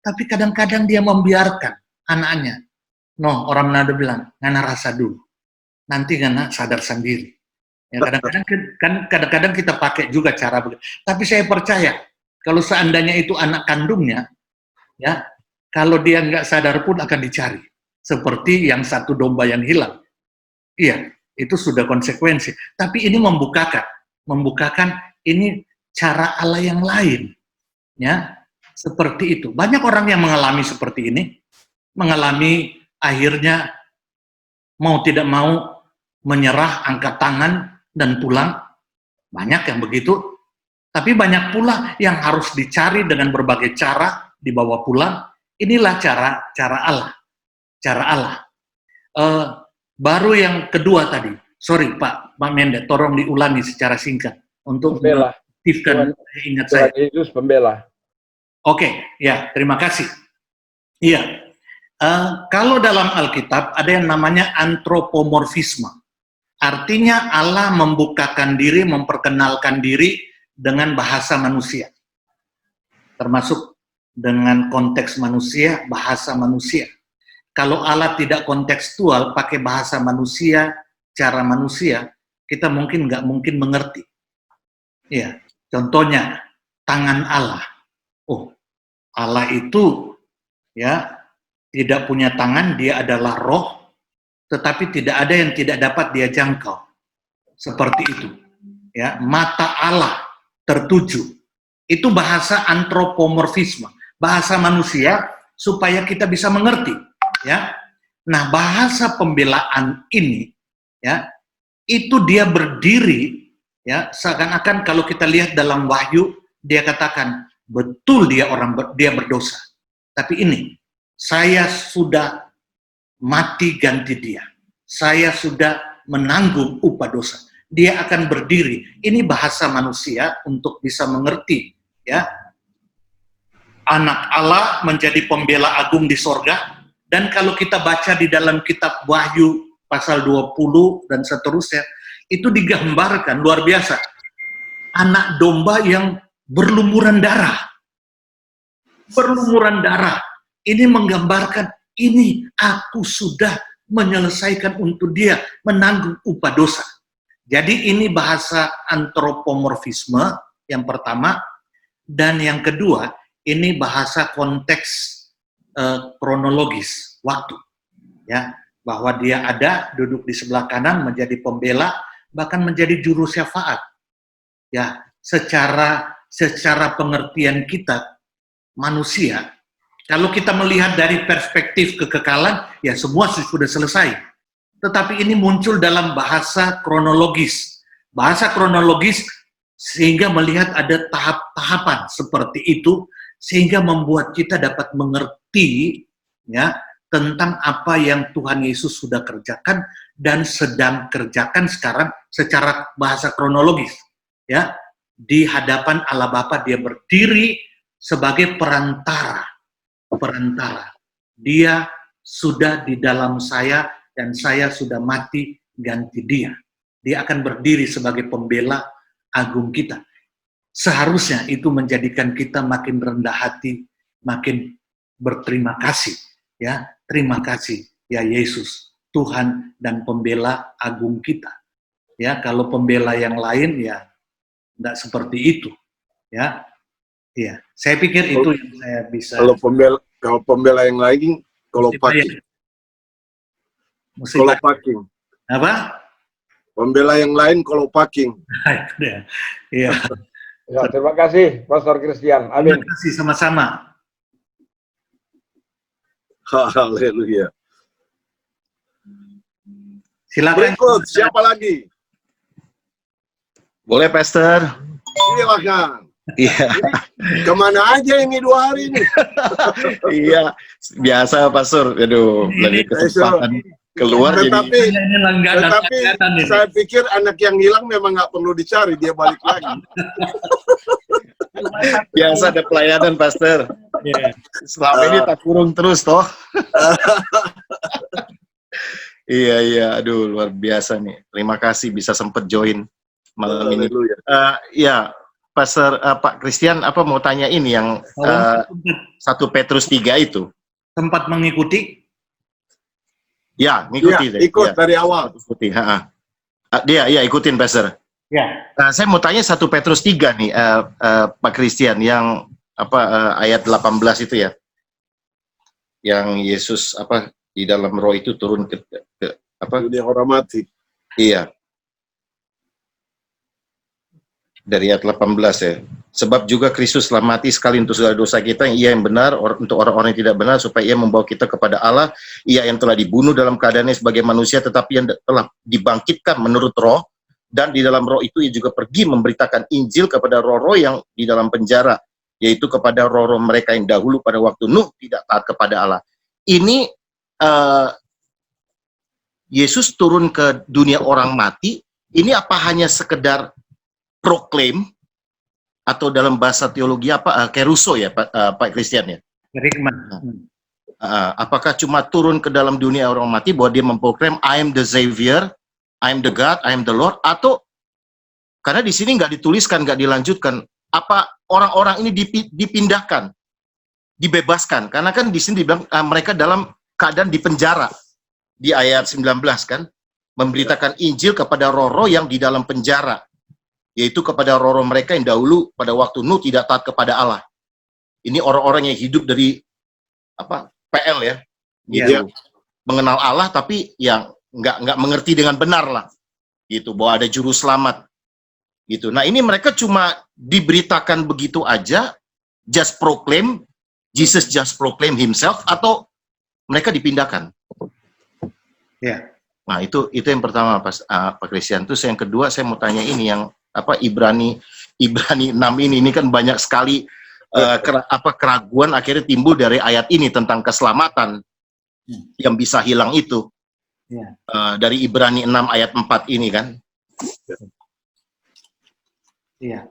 tapi kadang-kadang dia membiarkan anaknya. No, orang Manado bilang, ngana rasa dulu, nanti ngana sadar sendiri. Ya, kadang-kadang kita pakai juga cara begitu. Tapi saya percaya, kalau seandainya itu anak kandungnya, ya, kalau dia nggak sadar pun akan dicari. Seperti yang satu domba yang hilang. Iya, itu sudah konsekuensi. Tapi ini membukakan ini cara Allah yang lain. Ya, seperti itu. Banyak orang yang mengalami seperti ini, mengalami akhirnya mau tidak mau menyerah, angkat tangan dan pulang. Banyak yang begitu. Tapi banyak pula yang harus dicari dengan berbagai cara, dibawa pulang. Inilah cara Allah. Cara Allah. Baru yang kedua tadi. Sorry Pak Mende, tolong diulangi secara singkat untuk mengaktifkan ingat saya. Yesus pembela. Oke, ya, terima kasih. Iya. Kalau dalam Alkitab ada yang namanya antropomorfisme. Artinya Allah membukakan diri, memperkenalkan diri dengan bahasa manusia. Termasuk dengan konteks manusia, bahasa manusia. Kalau Allah tidak kontekstual, pakai bahasa manusia, cara manusia, kita nggak mungkin mengerti. Ya, contohnya tangan Allah. Oh, Allah itu ya tidak punya tangan, dia adalah roh, tetapi tidak ada yang tidak dapat dia jangkau. Seperti itu. Ya, mata Allah tertuju. Itu bahasa antropomorfisme, bahasa manusia supaya kita bisa mengerti. Ya, nah bahasa pembelaan ini, ya, itu dia berdiri, ya, seakan-akan kalau kita lihat dalam Wahyu, dia katakan betul dia berdosa. Tapi ini, saya sudah mati ganti dia, saya sudah menanggung upah dosa. Dia akan berdiri. Ini bahasa manusia untuk bisa mengerti, ya. Anak Allah menjadi pembela agung di sorga. Dan kalau kita baca di dalam kitab Wahyu pasal 20 dan seterusnya, itu digambarkan luar biasa. Anak domba yang berlumuran darah. Berlumuran darah. Ini menggambarkan, ini aku sudah menyelesaikan untuk dia menanggung upah dosa. Jadi ini bahasa antropomorfisme yang pertama, dan yang kedua, ini bahasa konteks kronologis waktu, ya, bahwa dia ada duduk di sebelah kanan menjadi pembela, bahkan menjadi juru syafaat, ya, secara pengertian kita manusia. Kalau kita melihat dari perspektif kekekalan, ya semua sudah selesai. Tetapi ini muncul dalam bahasa kronologis, sehingga melihat ada tahap-tahapan seperti itu, sehingga membuat kita dapat mengerti, ya, tentang apa yang Tuhan Yesus sudah kerjakan dan sedang kerjakan sekarang secara bahasa kronologis, ya, di hadapan Allah Bapa. Dia berdiri sebagai perantara. Dia sudah di dalam saya dan saya sudah mati ganti dia. Dia akan berdiri sebagai pembela agung kita. Seharusnya itu menjadikan kita makin rendah hati, makin berterima kasih, ya. Terima kasih ya Yesus, Tuhan dan pembela agung kita. Ya, kalau pembela yang lain ya enggak seperti itu, ya. Iya, saya pikir itu yang saya bisa. Kalau pembela yang lain, kalau packing. Apa? Pembela yang lain kalau packing. Iya. Ya, terima kasih, Pastor Christian. Amin. Terima kasih sama-sama. Haleluya. Silakan. Berikut, siapa lagi? Boleh, Pastor? Silakan. Iya. Kemana aja ini 2 hari ini? Iya, biasa, Pastor. Aduh, lagi kesempatan keluar Tetapi Langganan saya pikir anak yang hilang memang nggak perlu dicari, dia balik lagi. Biasa ada pelayanan, Pastor. Yeah. Selama ini tak kurung terus, toh. Iya, aduh, luar biasa nih. Terima kasih bisa sempat join malam ini. Ya, Pastor Pak Christian, apa mau tanya ini yang 1 Petrus 3 itu? Sempat mengikuti? Ya, ngikuti. Ya, ikut dari awal. Ikuti, dia, ya ikutin, Pastor. Ya. Saya mau tanya 1 Petrus 3 nih, Pak Christian, yang ayat 18 itu ya, yang Yesus di dalam roh itu turun ke dunia orang mati. Iya. Dari ayat 18 ya. Sebab juga Kristus telah mati sekali untuk segala dosa kita, ia yang benar untuk orang-orang yang tidak benar, supaya ia membawa kita kepada Allah. Ia yang telah dibunuh dalam keadaannya sebagai manusia, tetapi yang telah dibangkitkan menurut roh, dan di dalam roh itu ia juga pergi memberitakan Injil kepada roh-roh yang di dalam penjara, yaitu kepada roh-roh mereka yang dahulu pada waktu Nuh tidak taat kepada Allah. Ini Yesus turun ke dunia orang mati, ini apa hanya sekedar proklaim, atau dalam bahasa teologi keruso ya, Pak Christian ya? Apakah cuma turun ke dalam dunia orang mati bahwa dia memproklaim I am the Savior, I am the God, I am the Lord, atau karena di sini nggak dituliskan, nggak dilanjutkan, apa orang-orang ini dipindahkan, dibebaskan? Karena kan di sini dibilang mereka dalam keadaan di penjara di ayat 19 kan, memberitakan Injil kepada roh-roh yang di dalam penjara, yaitu kepada roh-roh mereka yang dahulu pada waktu Nuh tidak taat kepada Allah. Ini orang-orang yang hidup dari PL ya, gitu. Mengenal Allah tapi yang nggak mengerti dengan benar lah, gitu, bahwa ada juru selamat, gitu. Nah ini mereka cuma diberitakan begitu aja, just proclaim, Jesus just proclaim himself, atau mereka dipindahkan? Ya. Nah itu yang pertama, Pak Christian. Terus yang kedua saya mau tanya ini yang Ibrani 6 ini kan banyak sekali keraguan akhirnya timbul dari ayat ini tentang keselamatan yang bisa hilang itu. Ya. Dari Ibrani 6 ayat 4 ini kan. Iya.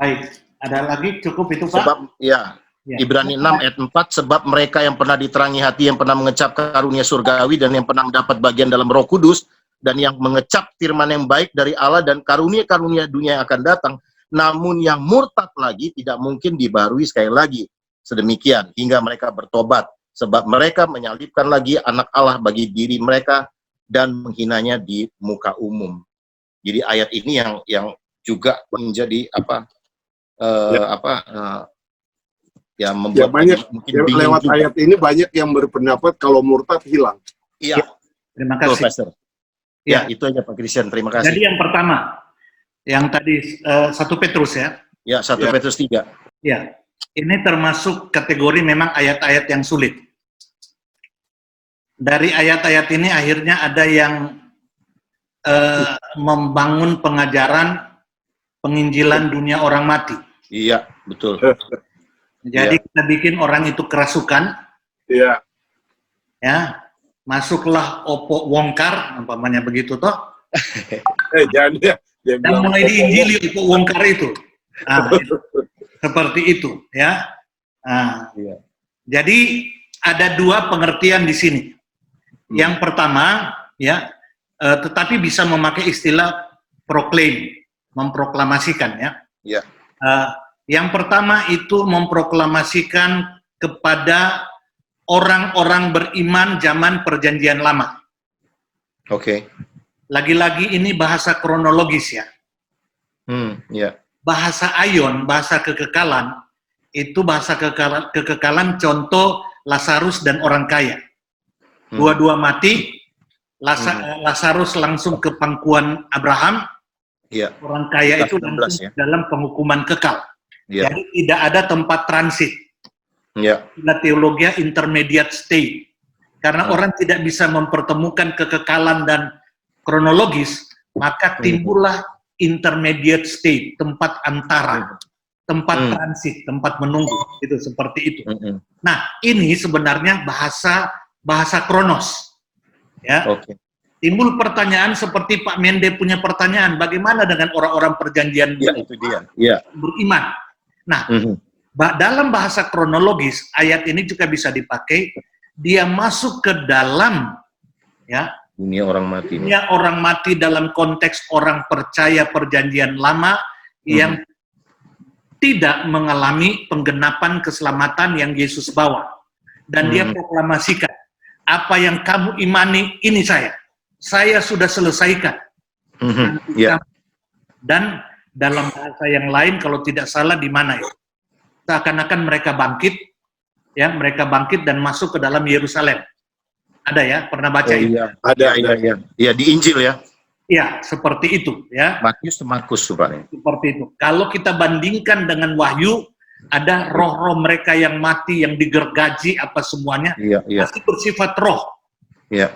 Baik, ada lagi cukup itu, Pak? Sebab ya, Ibrani 6 ayat 4, sebab mereka yang pernah diterangi hati, yang pernah mengecap karunia surgawi dan yang pernah mendapat bagian dalam Roh Kudus, dan yang mengecap firman yang baik dari Allah dan karunia-karunia dunia yang akan datang, namun yang murtad lagi tidak mungkin dibarui sekali lagi sedemikian hingga mereka bertobat, sebab mereka menyalibkan lagi anak Allah bagi diri mereka dan menghinanya di muka umum. Jadi ayat ini yang juga menjadi membuat banyak mungkin ya, bingung lewat juga. ayat ini banyak yang berpendapat kalau murtad hilang. Iya, Terima betul, kasih. Pastor. Ya, itu aja Pak Christian. Terima kasih. Jadi yang pertama, yang tadi 1 Petrus ya. Ya, 1 Ya. Petrus 3. Ya, ini termasuk kategori memang ayat-ayat yang sulit. Dari ayat-ayat ini akhirnya ada yang membangun pengajaran penginjilan dunia orang mati. Iya, betul. Jadi kita bikin orang itu kerasukan, Iya. ya, masuklah opo wongkar, umpamanya begitu toh, Jangan dia dan bilang, mulai diinjili opo wongkar itu. Nah, seperti itu, ya. Nah, Iya. jadi ada 2 pengertian di sini. Yang pertama, ya, tetapi bisa memakai istilah proclaim, memproklamasikan, ya. Iya. Yang pertama itu memproklamasikan kepada orang-orang beriman zaman Perjanjian Lama. Oke. Lagi-lagi ini bahasa kronologis ya. Iya. Bahasa ayon, bahasa kekekalan, itu bahasa kekekalan contoh Lazarus dan orang kaya. Dua-dua mati, Lazarus langsung ke pangkuan Abraham, Iya. orang kaya itu 16, langsung ya. dalam penghukuman kekal. Iya. Jadi tidak ada tempat transit. Iya. Teologia intermediate state. Karena orang tidak bisa mempertemukan kekekalan dan kronologis, maka timbullah intermediate state, tempat antara, tempat transit, tempat menunggu, itu seperti itu. Nah, ini sebenarnya bahasa kronos. Ya. Oke. Timbul pertanyaan seperti Pak Mende punya pertanyaan, bagaimana dengan orang-orang perjanjian Ya, itu dia. Iya. beriman? Nah, dalam bahasa kronologis, ayat ini juga bisa dipakai, dia masuk ke dalam, ya, Dunia orang mati. dunia orang mati dalam konteks orang percaya Perjanjian Lama yang tidak mengalami penggenapan keselamatan yang Yesus bawa. Dan dia proklamasikan, apa yang kamu imani, ini saya sudah selesaikan. Iya. Dan dalam bahasa yang lain, kalau tidak salah di mana ya? Seakan-akan mereka bangkit, ya, mereka bangkit dan masuk ke dalam Yerusalem. Ada ya, pernah baca itu? Iya. Ada. Iya, di Injil ya. Ya, seperti itu, ya. Matius Markus rupanya. Seperti itu. Kalau kita bandingkan dengan Wahyu, ada roh-roh mereka yang mati, yang digergaji, apa semuanya, Iya. masih bersifat roh. Iya.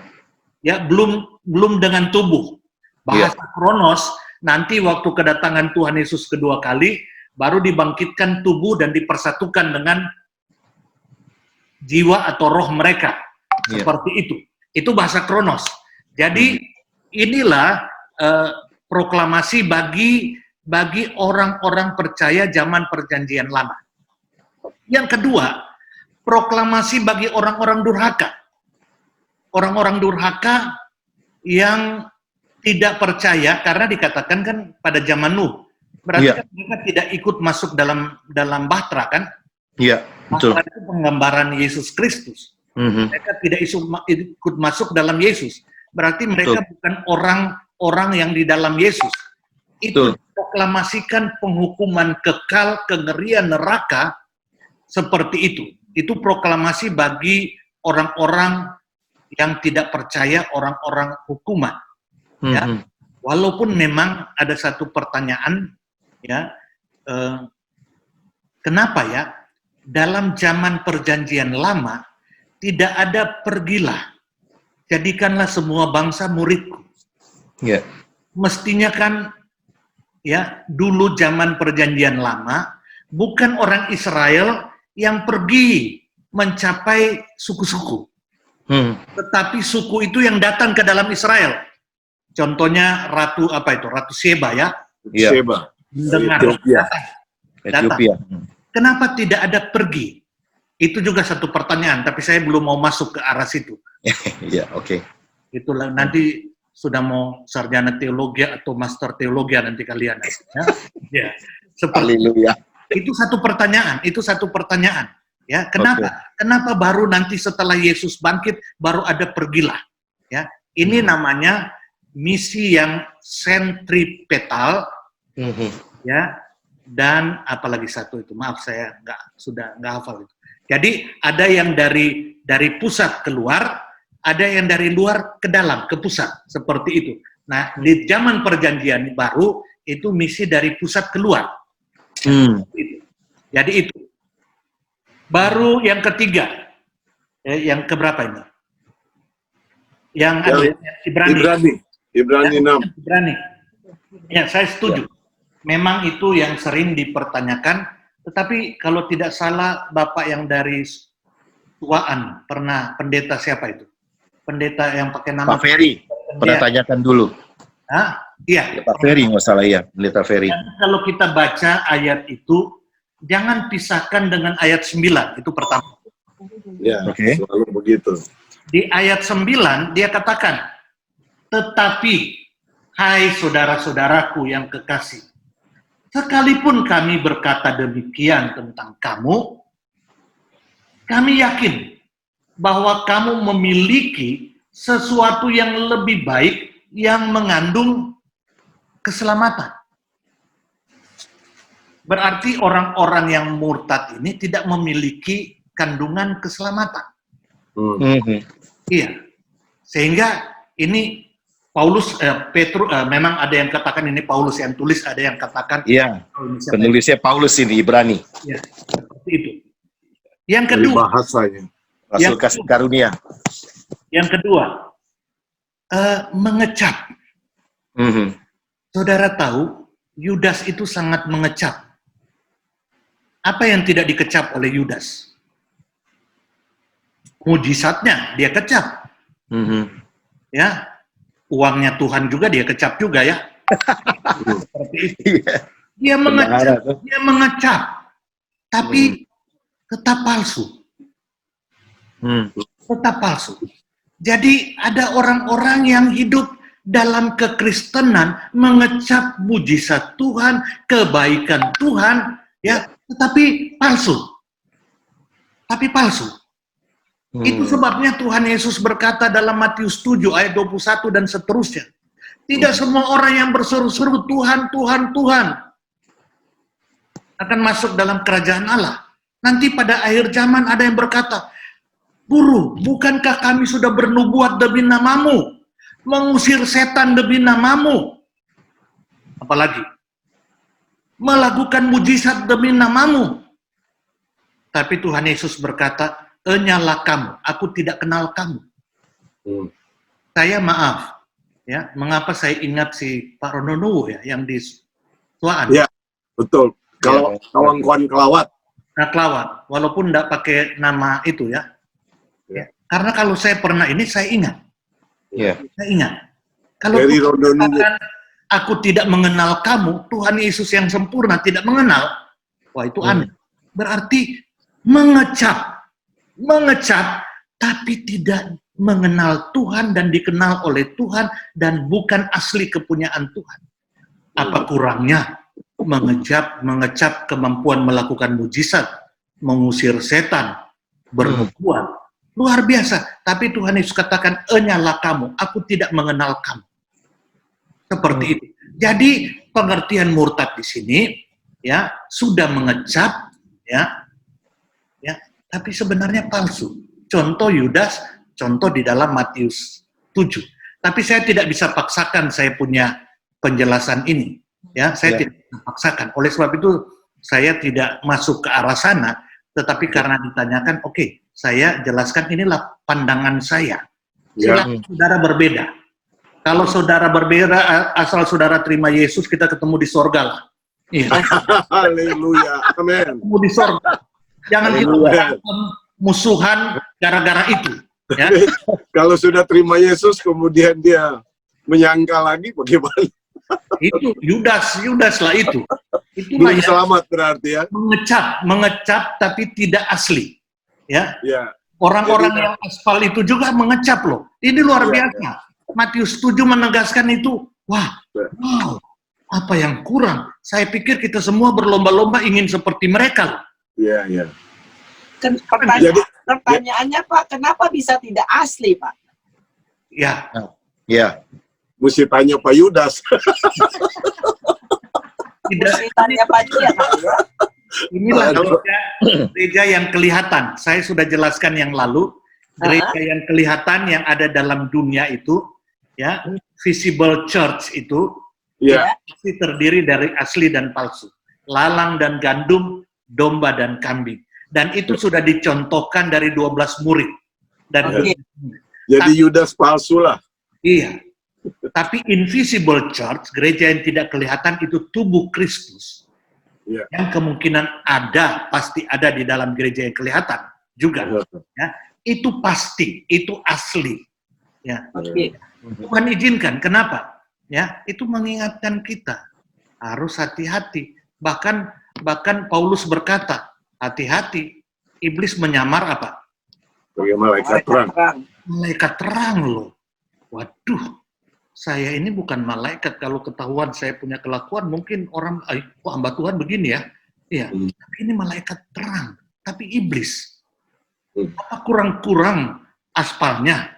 Ya, belum dengan tubuh. Bahasa kronos, nanti waktu kedatangan Tuhan Yesus kedua kali, baru dibangkitkan tubuh dan dipersatukan dengan jiwa atau roh mereka. Seperti itu. Itu bahasa kronos. Jadi inilah proklamasi bagi orang-orang percaya zaman Perjanjian Lama. Yang kedua, proklamasi bagi orang-orang durhaka. Orang-orang durhaka yang tidak percaya, karena dikatakan kan pada zaman Nuh. Berarti kan mereka tidak ikut masuk dalam bahtera kan? Iya, betul. Bahtera itu penggambaran Yesus Kristus. Mereka tidak ikut masuk dalam Yesus. Berarti mereka bukan orang-orang yang di dalam Yesus. Itu proklamasikan penghukuman kekal, kengerian neraka seperti itu. Itu proklamasi bagi orang-orang yang tidak percaya, orang-orang hukuman. Ya, walaupun memang ada satu pertanyaan, ya, kenapa ya dalam zaman Perjanjian Lama tidak ada pergilah, jadikanlah semua bangsa muridku. Yeah. Mestinya kan, ya, dulu zaman Perjanjian Lama bukan orang Israel yang pergi mencapai suku-suku, tetapi suku itu yang datang ke dalam Israel. Contohnya Ratu Sheba ya, Sheba, mendengar Ethiopia. Kenapa tidak ada pergi? Itu juga satu pertanyaan, tapi saya belum mau masuk ke arah situ. Iya, oke. Itulah nanti sudah mau sarjana teologi atau master teologi nanti kalian. Ya. Seperti Haleluya. itu satu pertanyaan. Ya, kenapa? Kenapa baru nanti setelah Yesus bangkit baru ada pergilah? Ya, ini namanya misi yang sentripetal, ya. Dan apalagi satu itu, maaf saya nggak hafal itu. Jadi ada yang dari pusat keluar, ada yang dari luar ke dalam ke pusat, seperti itu. Nah, di zaman perjanjian baru itu misi dari pusat keluar. Jadi itu. Baru yang ketiga, yang keberapa ini? Yang ada Ibrani 6. Ibrani. Ya, saya setuju. Memang itu yang sering dipertanyakan, tetapi kalau tidak salah Bapak yang dari Tuaan pernah pendeta siapa itu? Pendeta yang pakai nama Pak Ferry, pernah tanyakan dulu. Iya. Pak Ferry nggak salah ya, pendeta Ferry. Dan kalau kita baca ayat itu, jangan pisahkan dengan ayat 9, itu pertama. Ya, selalu begitu. Di ayat 9, dia katakan, tetapi, hai saudara-saudaraku yang kekasih, sekalipun kami berkata demikian tentang kamu, kami yakin bahwa kamu memiliki sesuatu yang lebih baik yang mengandung keselamatan. Berarti orang-orang yang murtad ini tidak memiliki kandungan keselamatan. Iya. Sehingga ini Paulus, memang ada yang katakan ini Paulus yang tulis, ada yang katakan penulisnya Paulus ini, Ibrani. Ya, seperti itu. Yang kedua, bahasanya. Rasul kasih karunia. Yang kedua, mengecap. Saudara tahu, Yudas itu sangat mengecap. Apa yang tidak dikecap oleh Yudas? Mujizatnya dia kecap. Ya, uangnya Tuhan juga dia kecap juga ya. Seperti itu. Dia mengecap, tapi tetap palsu. Tetap palsu. Jadi ada orang-orang yang hidup dalam kekristenan mengecap mujizat Tuhan, kebaikan Tuhan, ya, tetapi palsu. Itu sebabnya Tuhan Yesus berkata dalam Matius 7 ayat 21 dan seterusnya. Tidak semua orang yang berseru-seru Tuhan, Tuhan, Tuhan akan masuk dalam kerajaan Allah. Nanti pada akhir zaman ada yang berkata, Guru, bukankah kami sudah bernubuat demi namamu? Mengusir setan demi namamu? Apalagi? Melakukan mujizat demi namamu. Tapi Tuhan Yesus berkata, enyalah kamu, aku tidak kenal kamu. Saya maaf, ya, mengapa saya ingat si Pak Rononowo ya, yang di Tuaan. Ya, betul. Kalau kawan-kawan kelawat. Kelawat, walaupun tidak pakai nama itu ya. Karena kalau saya pernah ini, saya ingat. Saya ingat. Kalau Tuhan aku tidak mengenal kamu, Tuhan Yesus yang sempurna tidak mengenal, wah itu aneh. Berarti mengecap, tapi tidak mengenal Tuhan dan dikenal oleh Tuhan dan bukan asli kepunyaan Tuhan. Apa kurangnya mengecap kemampuan melakukan mujizat, mengusir setan, bernubuat, luar biasa. Tapi Tuhan Yesus katakan, enyalah kamu, aku tidak mengenal kamu. Seperti itu. Jadi pengertian murtad di sini ya sudah mengecap ya, tapi sebenarnya palsu. Contoh Yudas, contoh di dalam Matius 7. Tapi saya tidak bisa paksakan saya punya penjelasan ini. Ya, saya tidak bisa paksakan. Oleh sebab itu saya tidak masuk ke arah sana, tetapi karena ditanyakan, oke, saya jelaskan inilah pandangan saya. Silakan saudara berbeda. Kalau saudara berbeda, asal saudara terima Yesus, kita ketemu di sorga lah. Haleluya, amin. Ketemu di sorga. Jangan kita musuhan gara-gara itu. Ya. Kalau sudah terima Yesus, kemudian dia menyangka lagi, bagaimana? Itu Yudas lah itu. Itulah belum selamat berarti ya. Mengecap tapi tidak asli. Ya. Ya. Orang-orang yang aspal itu juga mengecap loh. Ini luar biasa. Matius 7 menegaskan itu. Wow, apa yang kurang? Saya pikir kita semua berlomba-lomba ingin seperti mereka loh. Iya, iya. Pertanyaannya Pak, kenapa bisa tidak asli Pak? Ya, Ya. Mesti tanya Pak Yudas. tidak. Mesti tanya Pak dia Pak ya. Inilah gereja yang kelihatan. Saya sudah jelaskan yang lalu. Gereja yang kelihatan yang ada dalam dunia itu, ya, visible church itu, Iya. pasti terdiri dari asli dan palsu, lalang dan gandum, domba dan kambing. Dan itu sudah dicontohkan dari 12 murid. Dan Jadi Yudas palsu lah. iya. Tapi invisible church, gereja yang tidak kelihatan, itu tubuh Kristus. Iya. Yang kemungkinan ada, pasti ada di dalam gereja yang kelihatan juga. Ya. Itu pasti, itu asli. Ya. Oke. Tuhan izinkan, kenapa? Ya, itu mengingatkan kita harus hati-hati. Bahkan Paulus berkata, hati-hati, iblis menyamar apa? Sebagai malaikat terang. Malaikat terang loh. Waduh, saya ini bukan malaikat. Kalau ketahuan saya punya kelakuan, mungkin orang, kok hamba Tuhan begini ya? Iya, tapi ini malaikat terang. Tapi iblis. Apa kurang-kurang aspalnya?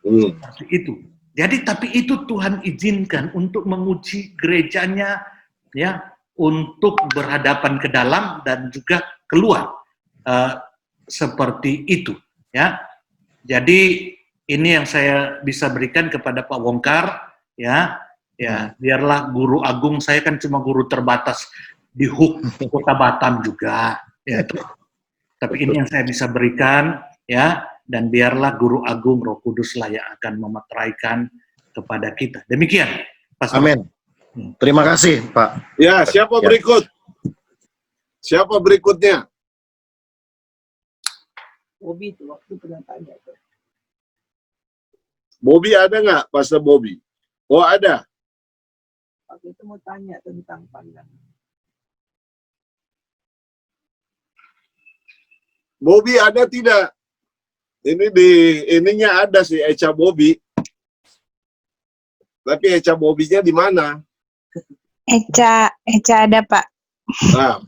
Seperti itu. Jadi, tapi itu Tuhan izinkan untuk menguji gerejanya, ya, untuk berhadapan ke dalam dan juga keluar. Seperti itu, ya. Jadi ini yang saya bisa berikan kepada Pak Wongkar, ya, biarlah guru agung, saya kan cuma guru terbatas di HUK Kota Batam juga, ya. Tapi ini yang saya bisa berikan, ya, dan biarlah guru agung Roh Kudus lah yang akan memeteraikan kepada kita. Demikian, Pastor. Amin. Terima kasih, Pak. Ya, siapa berikut? Siapa berikutnya? Bobby itu waktu pernah tanya tuh. Bobby ada nggak, Pastor Bobby? Oh, ada. Waktu itu mau tanya tentang pandangan. Bobby ada tidak? Ini di ininya ada sih Echa Bobby. Tapi Echa Bobby-nya di mana? Echa ada Pak. Nah,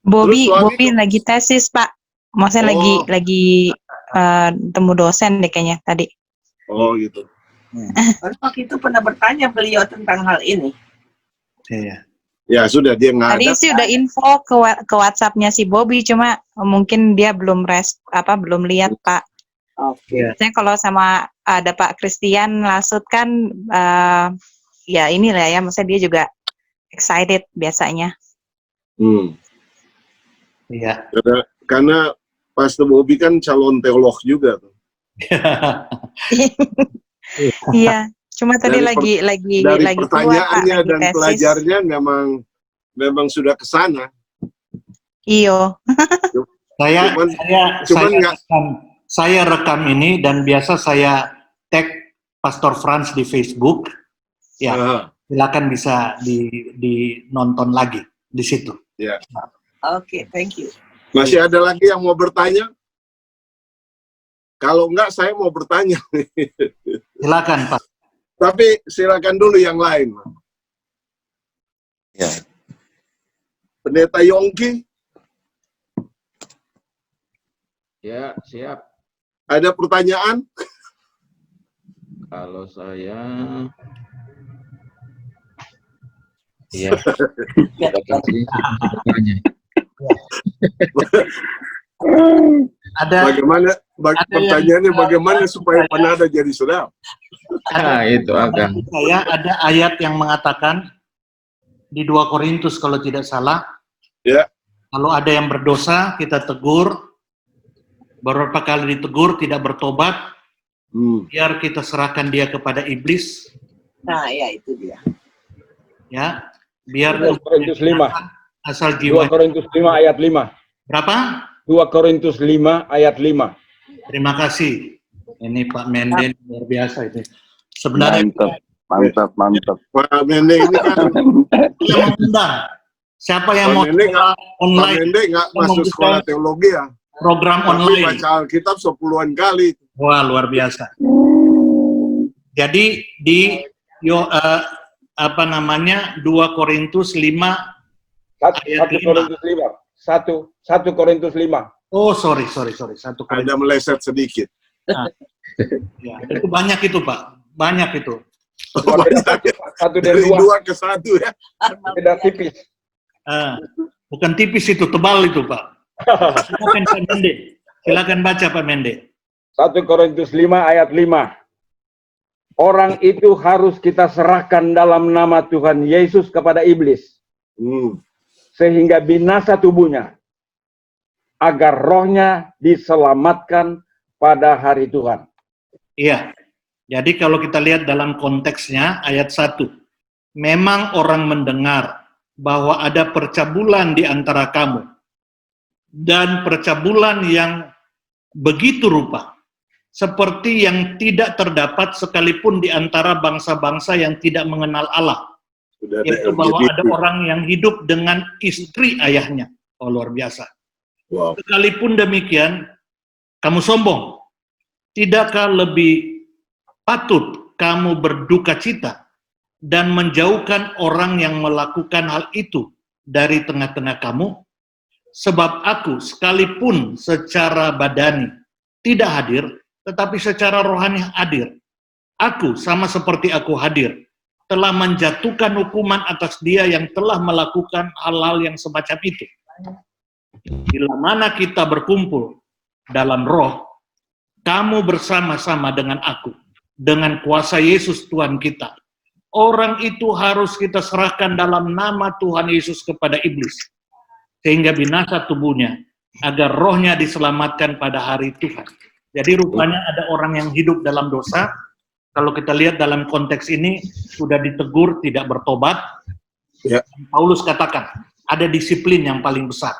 Bobby Terus suami tuh- lagi tesis Pak. Maksudnya Oh. lagi temu dosen deh kayaknya tadi. oh gitu. Karena waktu itu pernah bertanya beliau tentang hal ini. Iya. Ya sudah, dia nggak Tadi ada. sih udah info ke WhatsApp-nya si Bobby, cuma mungkin dia belum belum lihat Pak. Oke. Saya kalau sama ada Pak Christian Lasut kan ya inilah ya, maksudnya dia juga excited biasanya. Iya. Karena Pastor Bobby kan calon teolog juga tuh. Iya, cuma tadi Dari lagi Dari keluar Pak, pertanyaannya lagi dan tesis. pelajarnya memang sudah ke sana. Iyo. Saya rekam ini dan biasa saya tag Pastor Franz di Facebook. Ya, silakan bisa dinonton lagi di situ. Ya. Oke, thank you. Masih ada lagi yang mau bertanya? Kalau enggak, saya mau bertanya. Silakan, Pak. Tapi silakan dulu yang lain. Ya. Pendeta Yongki, Ya, siap. ada pertanyaan? Kalau saya... Iya. Bertanya. Ada Pertanyaannya bagaimana supaya penada jadi sedap? Itu agak. saya ada ayat yang mengatakan di 2 Korintus kalau tidak salah. Ya. Kalau ada yang berdosa, kita tegur. Beberapa kali ditegur, tidak bertobat. Biar kita serahkan dia kepada iblis. Nah, ya itu dia. Ya, biar 2 Korintus 5. asal 2 jiwa. Korintus 5 ayat 5. Berapa? 2 Korintus 5 ayat 5. Terima kasih. Ini Pak Menden luar biasa itu. Sebenarnya Mantap. Pak Mende ini kan, yang mengundang. Siapa yang Pak mau Mende sekolah Pak online, Mende nggak masuk sekolah teologi ya. program Tapi online. baca Alkitab 10-an kali. Wah, luar biasa. Jadi 2 Korintus 5 ayat 1 5. Korintus 5. 1 Korintus 5. Oh, sorry. 1 Ada Korintus. meleset sedikit. Ya, itu banyak itu, Pak. Banyak itu. Cuma beda satu dan Dari 2. 2 ke 1 ya. Beda tipis. Bukan tipis itu, tebal itu, Pak. Silakan Pak Mende. Silakan baca Pak Mende. 1 Korintus 5 ayat 5. Orang itu harus kita serahkan dalam nama Tuhan Yesus kepada iblis, sehingga binasa tubuhnya, agar rohnya diselamatkan pada hari Tuhan. Iya. Jadi kalau kita lihat dalam konteksnya ayat 1. Memang orang mendengar bahwa ada percabulan di antara kamu, dan percabulan yang begitu rupa, seperti yang tidak terdapat sekalipun di antara bangsa-bangsa yang tidak mengenal Allah. Sudah ada Yaitu bahwa LGBT. ada orang yang hidup dengan istri ayahnya. Oh, luar biasa. Wow. Sekalipun demikian, kamu sombong. Tidakkah lebih patut kamu berduka cita dan menjauhkan orang yang melakukan hal itu dari tengah-tengah kamu? Sebab aku sekalipun secara badani tidak hadir, tetapi secara rohani hadir. Aku sama seperti aku hadir, telah menjatuhkan hukuman atas dia yang telah melakukan hal-hal yang semacam itu. Bila mana kita berkumpul dalam roh, kamu bersama-sama dengan aku, dengan kuasa Yesus Tuhan kita. Orang itu harus kita serahkan dalam nama Tuhan Yesus kepada iblis, sehingga binasa tubuhnya, agar rohnya diselamatkan pada hari Tuhan. Jadi rupanya ada orang yang hidup dalam dosa. Kalau kita lihat dalam konteks ini, sudah ditegur tidak bertobat. Ya. Paulus katakan, ada disiplin yang paling besar.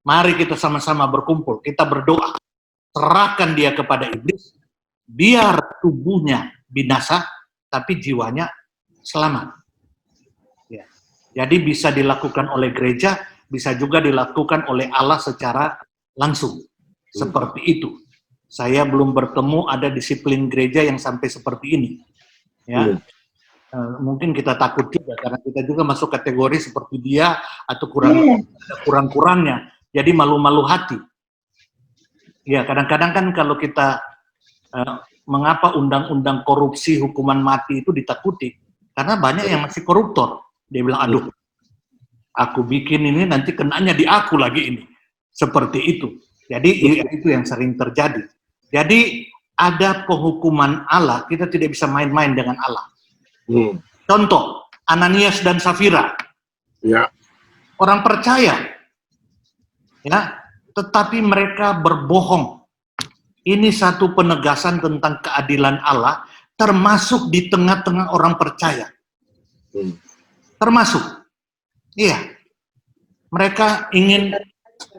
Mari kita sama-sama berkumpul, kita berdoa. Serahkan dia kepada iblis, biar tubuhnya binasa, tapi jiwanya selamat. Ya. Jadi bisa dilakukan oleh gereja, bisa juga dilakukan oleh Allah secara langsung. Seperti itu. Saya belum bertemu ada disiplin gereja yang sampai seperti ini. Ya, mungkin kita takut juga karena kita juga masuk kategori seperti dia atau kurang-kurangnya. Jadi malu-malu hati. Ya, kadang-kadang kan kalau kita mengapa undang-undang korupsi hukuman mati itu ditakuti? Karena banyak yang masih koruptor. Dia bilang, aduh, aku bikin ini nanti kenanya di aku lagi ini. Seperti itu. Jadi itu yang sering terjadi. Jadi ada penghukuman Allah, kita tidak bisa main-main dengan Allah. Contoh, Ananias dan Safira. Ya. Orang percaya. Ya, tetapi mereka berbohong. Ini satu penegasan tentang keadilan Allah, termasuk di tengah-tengah orang percaya. Termasuk. Iya. Mereka ingin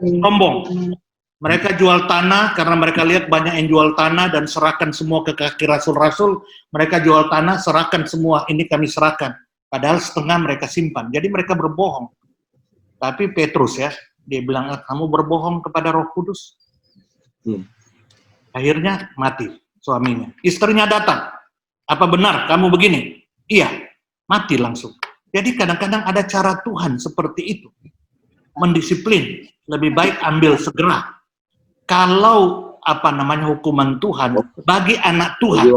sombong. Mereka jual tanah karena mereka lihat banyak yang jual tanah dan serahkan semua ke kaki rasul-rasul. Mereka jual tanah, serahkan semua, ini kami serahkan. Padahal setengah mereka simpan. Jadi mereka berbohong. Tapi Petrus ya, dia bilang, kamu berbohong kepada Roh Kudus. Akhirnya mati suaminya. Istrinya datang. Apa benar kamu begini? Iya, mati langsung. Jadi kadang-kadang ada cara Tuhan seperti itu. Mendisiplin, lebih baik ambil segera. Kalau hukuman Tuhan bagi anak Tuhan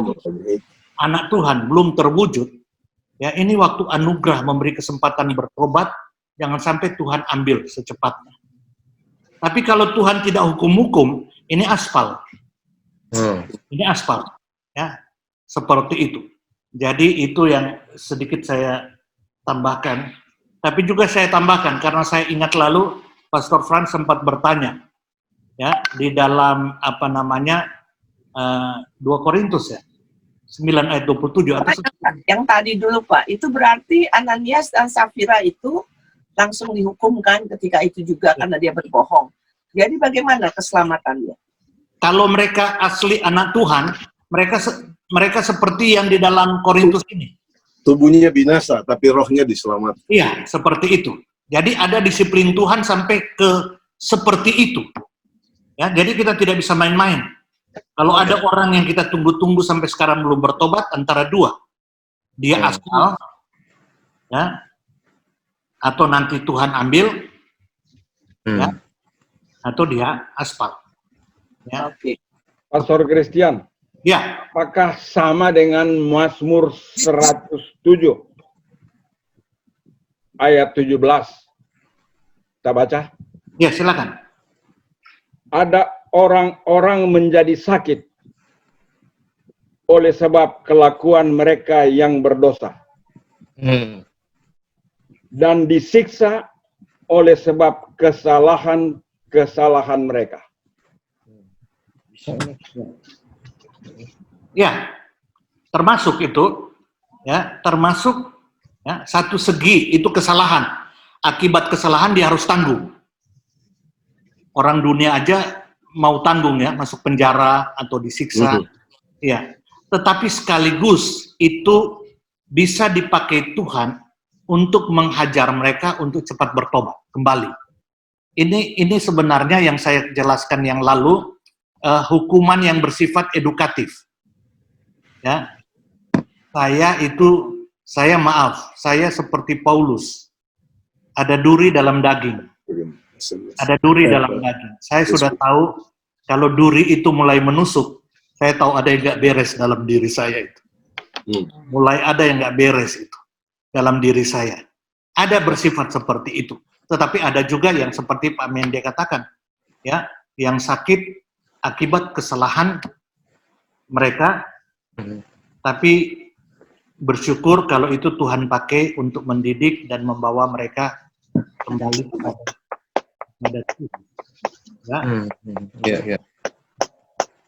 belum terwujud, ya ini waktu anugerah memberi kesempatan bertobat, jangan sampai Tuhan ambil secepatnya. Tapi kalau Tuhan tidak hukum-hukum, ini aspal. Ini aspal. Ya, seperti itu. Jadi itu yang sedikit saya tambahkan. Tapi juga saya tambahkan, karena saya ingat lalu Pastor Frans sempat bertanya, ya di dalam 2 Korintus ya 9 ayat 27 atau yang tadi dulu Pak, itu berarti Ananias dan Safira itu langsung dihukumkan ketika itu juga karena dia berbohong. Jadi bagaimana keselamatannya? Kalau mereka asli anak Tuhan, mereka seperti yang di dalam Korintus ini. Tubuhnya binasa, tapi rohnya diselamatkan. Iya, seperti itu. Jadi ada disiplin Tuhan sampai ke seperti itu. Ya, jadi kita tidak bisa main-main. Kalau ada orang yang kita tunggu-tunggu sampai sekarang belum bertobat, antara dua. Dia asal ya, atau nanti Tuhan ambil, ya, atau dia aspal. Ya. Oke. Pastor Christian, Ya, apakah sama dengan Mazmur 107 ayat 17? Kita baca. ya silakan. Ada orang-orang menjadi sakit oleh sebab kelakuan mereka yang berdosa, dan disiksa oleh sebab kesalahan-kesalahan mereka. Ya, termasuk itu, ya, termasuk ya, satu segi itu kesalahan. Akibat kesalahan dia harus tanggung. Orang dunia aja mau tanggung ya, masuk penjara atau disiksa. Ya, tetapi sekaligus itu bisa dipakai Tuhan untuk menghajar mereka untuk cepat bertobat kembali. Ini sebenarnya yang saya jelaskan yang lalu, hukuman yang bersifat edukatif. Ya, saya seperti Paulus, ada duri dalam daging. Ada duri dalam daging. Saya sudah tahu kalau duri itu mulai menusuk, saya tahu ada yang nggak beres dalam diri saya itu. Mulai ada yang nggak beres itu dalam diri saya. Ada bersifat seperti itu. Tetapi ada juga yang seperti Pak Mende katakan, ya, yang sakit akibat kesalahan mereka, tapi bersyukur kalau itu Tuhan pakai untuk mendidik dan membawa mereka kembali kepada Tuhan. Ya.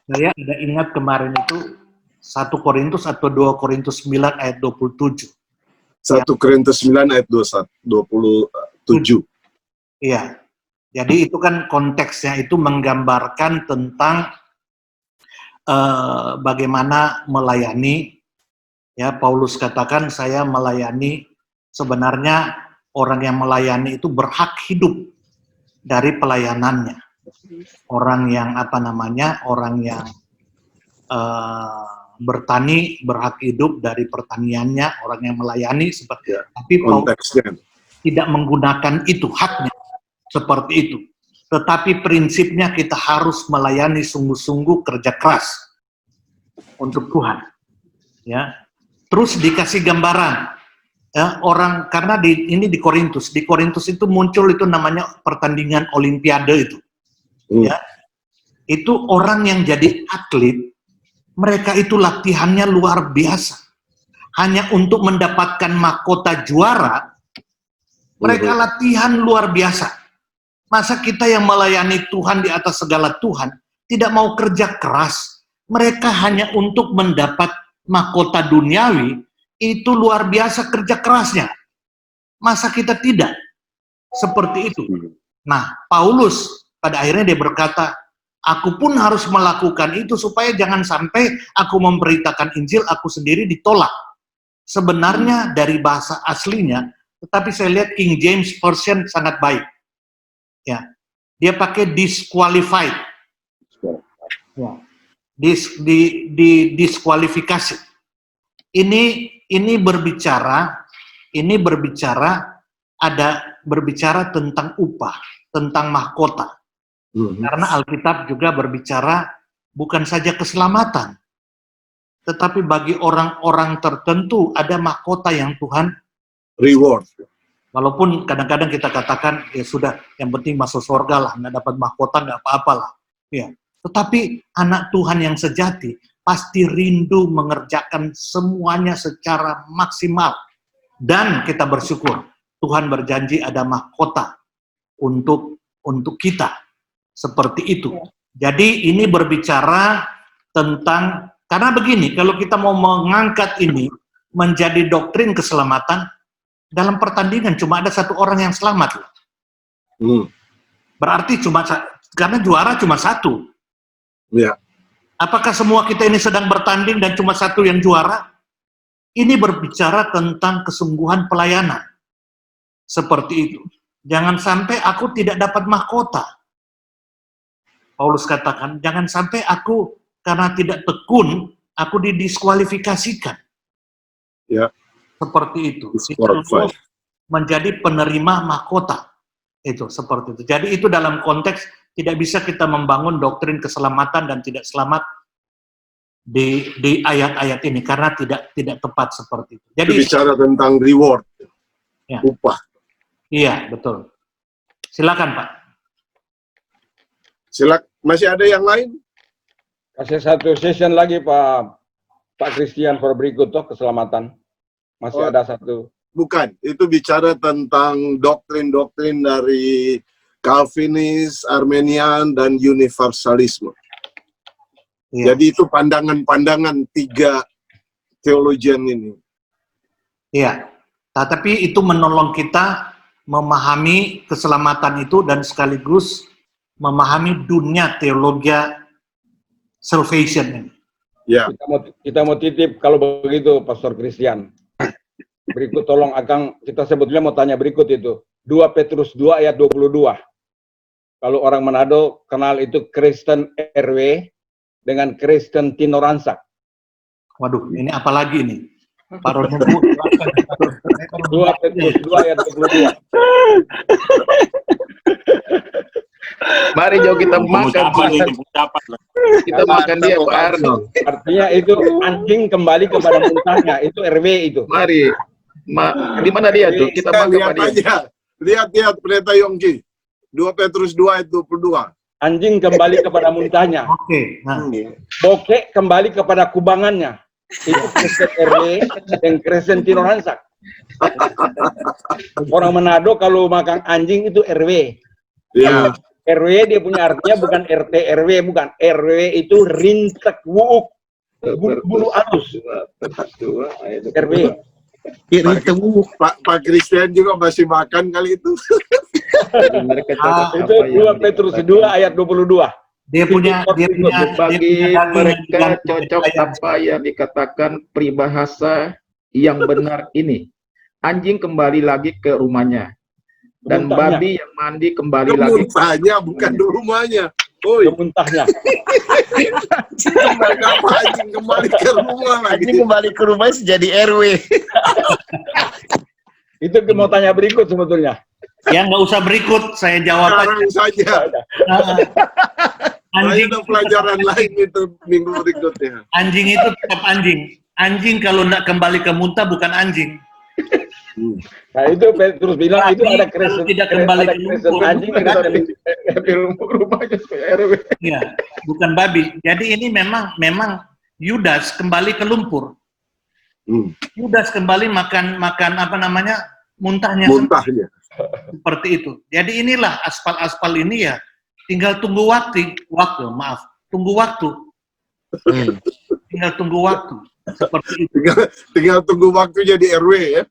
Saya ada ingat kemarin itu 1 Korintus atau 2 Korintus 9 ayat 27. 1 Korintus 9 ayat 27. Iya. Jadi itu kan konteksnya itu menggambarkan tentang bagaimana melayani. Ya, Paulus katakan saya melayani, sebenarnya orang yang melayani itu berhak hidup dari pelayanannya. Orang yang orang yang bertani berhak hidup dari pertaniannya, orang yang melayani seperti itu. Tapi Paulus tidak menggunakan itu haknya seperti itu. Tetapi prinsipnya kita harus melayani sungguh-sungguh, kerja keras untuk Tuhan. Ya. Terus dikasih gambaran, ya, orang karena di Korintus itu muncul itu namanya pertandingan Olimpiade itu, ya, itu orang yang jadi atlet, mereka itu latihannya luar biasa, hanya untuk mendapatkan mahkota juara, mereka latihan luar biasa. Masa kita yang melayani Tuhan di atas segala Tuhan tidak mau kerja keras, mereka hanya untuk mendapat mahkota duniawi, itu luar biasa kerja kerasnya. Masa kita tidak seperti itu? Nah, Paulus pada akhirnya dia berkata, aku pun harus melakukan itu supaya jangan sampai aku memberitakan Injil, aku sendiri ditolak. Sebenarnya dari bahasa aslinya, tetapi saya lihat King James Version sangat baik. Ya, dia pakai disqualified. Ya. Diskualifikasi. Ini berbicara tentang upah, tentang mahkota. Karena Alkitab juga berbicara bukan saja keselamatan, tetapi bagi orang-orang tertentu ada mahkota yang Tuhan reward. Walaupun kadang-kadang kita katakan ya sudah, yang penting masuk surga lah, nggak dapat mahkota nggak apa-apalah. Ya. Tetapi anak Tuhan yang sejati pasti rindu mengerjakan semuanya secara maksimal. Dan kita bersyukur, Tuhan berjanji ada mahkota untuk kita. Seperti itu. Jadi ini berbicara tentang, karena begini, kalau kita mau mengangkat ini menjadi doktrin keselamatan, dalam pertandingan cuma ada satu orang yang selamat. Berarti karena juara cuma satu. Ya. Apakah semua kita ini sedang bertanding dan cuma satu yang juara? Ini berbicara tentang kesungguhan pelayanan. Seperti itu. Jangan sampai aku tidak dapat mahkota. Paulus katakan, jangan sampai aku karena tidak tekun, aku didiskualifikasikan. Ya. seperti itu. Disqualified. Terus menjadi penerima mahkota. Itu seperti itu. Jadi itu dalam konteks tidak bisa kita membangun doktrin keselamatan dan tidak selamat di ayat-ayat ini karena tidak tepat seperti itu. Jadi Itu bicara tentang reward, Ya. upah. iya, betul. Silakan, Pak. Masih ada yang lain? Kasih satu session lagi Pak Christian for berikut toh keselamatan. Masih Oh. ada satu. Bukan, itu bicara tentang doktrin-doktrin dari Calvinis, Armenian, dan universalisme. Iya. Jadi itu pandangan-pandangan tiga teologian ini. Iya. Nah, tapi itu menolong kita memahami keselamatan itu dan sekaligus memahami dunia teologi salvation ini. Ya, Kita mau titip kalau begitu Pastor Christian. Berikut tolong Akang, kita sebetulnya mau tanya berikut itu. 2 Petrus 2 ayat 22. Kalau orang Manado kenal itu Kristen RW dengan Kristen Tinoransak. Waduh, ini apa lagi nih? Pak Rono, 2 Petrus 2 ayat 22. Mari Jo kita makan. Kita makan dia Pak Arno. Artinya itu anjing kembali kepada muntahnya. Itu RW itu. Mari. Di mana dia tuh? Kita makan lihat sama dia. aja. Lihat Pendeta Yongki. 2 Petrus 2 ayat 22. Anjing kembali kepada muntahnya. Oke. Nah, Bokek kembali kepada kubangannya. Itu Kristen RW dan Kristen Tinoransak. Orang Manado kalau makan anjing itu RW. Ya, RW dia punya artinya bukan RT RW, bukan. RW itu rintek wuuk. Bulu halus. RW. Pak Christian juga masih makan kali itu. Mereka cocok Itu apa yang 2 Petrus dikatakan. 2 ayat 22. dia punya Bagi daging mereka yang cocok apa yang dikatakan peribahasa yang benar ini. Anjing kembali lagi ke rumahnya. Dan Muntahnya. babi yang mandi kembali lagi. Muntahnya bukan di rumahnya. Oi, Muntahnya. kenapa anjing kembali ke rumah lagi? Anjing kembali ke rumah jadi RW. Itu mau tanya berikut sebetulnya. Ya nggak usah berikut, saya jawab aja. Sekarang saja. Saya Anjing, ada pelajaran lain itu minggu berikutnya. anjing itu tetap anjing. Anjing kalau nggak kembali ke muntah bukan anjing. Nah itu Petrus bilang itu ada Kristen, Tidak kembali ada ke Kristen lumpur. anjing, ada Di rumahnya RW. Iya, bukan babi. Jadi ini memang Yudas kembali ke lumpur. Yudas kembali makan apa namanya muntahnya Muntahnya. seperti itu. Jadi inilah aspal ini ya tinggal tunggu waktu, tunggu waktu. Tinggal tunggu waktu. Seperti itu. Tinggal tunggu waktu jadi RW ya.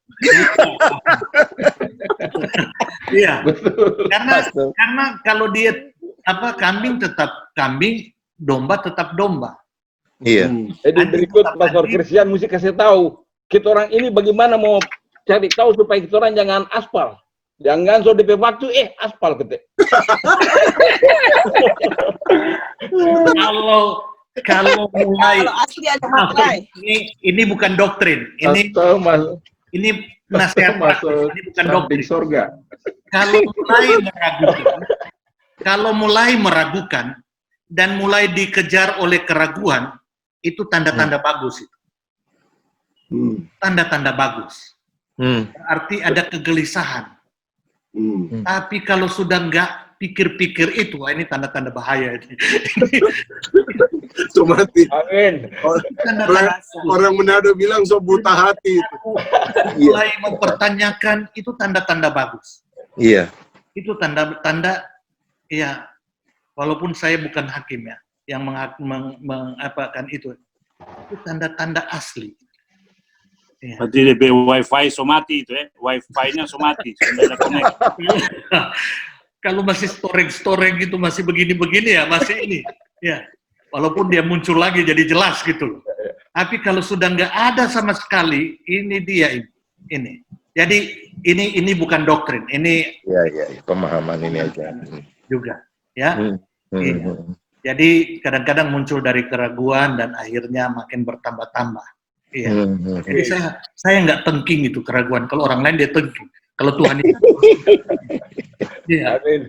Iya. Karena kalau dia kambing tetap kambing, domba tetap domba. Iya. Jadi berikut Pastor Christian mesti kasih tahu kita orang ini bagaimana mau cari tahu supaya kita orang jangan aspal. Jangan so DP waktu aspal kete. Kalau mulai Kalau asli ada materai. ini bukan doktrin. Ini nasihat praktis. Ini bukan doktrin. Surga. Kalau mulai meragukan dan mulai dikejar oleh keraguan, itu tanda-tanda bagus itu. Tanda-tanda bagus. Berarti ada kegelisahan. Tapi kalau sudah nggak pikir-pikir itu, ini tanda-tanda bahaya ini. So mati. Amin. Orang Manado bilang so buta hati itu. Mulai mempertanyakan itu tanda-tanda bagus. Iya. Itu tanda-tanda ya, walaupun saya bukan hakim ya yang mengapakan itu tanda-tanda asli. Ya. Berarti DP wifi somati itu wifi-nya somati. Kalau masih storage gitu masih begini-begini ya masih ini ya, walaupun dia muncul lagi jadi jelas gitu loh. Tapi kalau sudah nggak ada sama sekali, ini dia ini. Jadi ini bukan doktrin, ini Iya, pemahaman ini aja. juga ya. Iya. Jadi kadang-kadang muncul dari keraguan dan akhirnya makin bertambah-tambah. Iya. Jadi saya nggak tengking itu keraguan. Kalau orang lain dia tengking. Kalau Tuhan itu, iya. Amin.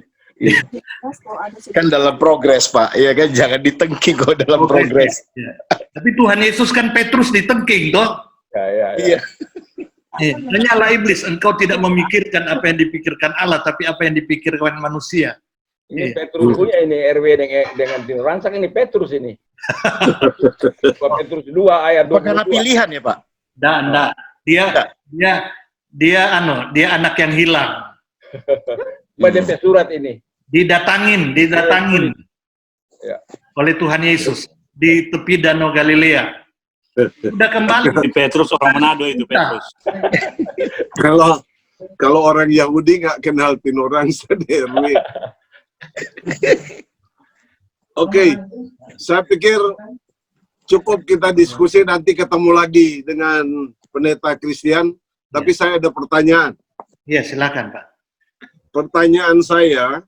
Mas, kalau ada Kan dalam progres, Pak. Iya kan, jangan ditengking kok dalam progres. Iya. Tapi Tuhan Yesus kan Petrus ditengking, toh. Ya. Iya. Iya. Hanyalah iblis, engkau tidak memikirkan apa yang dipikirkan Allah, tapi apa yang dipikirkan manusia. Ini Iya. Petrus punya ini RW dengan Tino Ransak ini Petrus ini. Petrus 2 ayat 22. Apa karena pilihan ya, Pak? Enggak. Dia anak yang hilang. Dia surat ini. Didatangin Ya. oleh Tuhan Yesus di tepi Danau Galilea. Udah kembali. Di Petrus orang Manado itu Petrus. Kalau orang Yahudi nggak kenal Tino Ransak di RW. Oke, saya pikir cukup kita diskusi, nanti ketemu lagi dengan Pendeta Christian. Tapi saya ada pertanyaan. Iya, silakan, Pak. Pertanyaan saya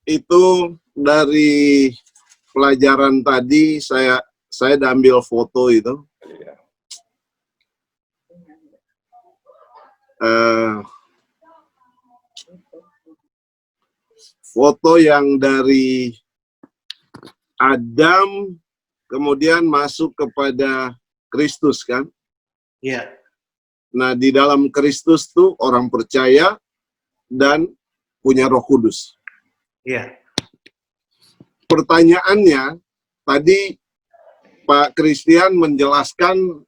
itu dari pelajaran tadi, saya udah ambil foto itu. Foto yang dari Adam kemudian masuk kepada Kristus, kan? Iya. Nah, di dalam Kristus tuh orang percaya dan punya Roh Kudus. Iya. Pertanyaannya, tadi Pak Christian menjelaskan,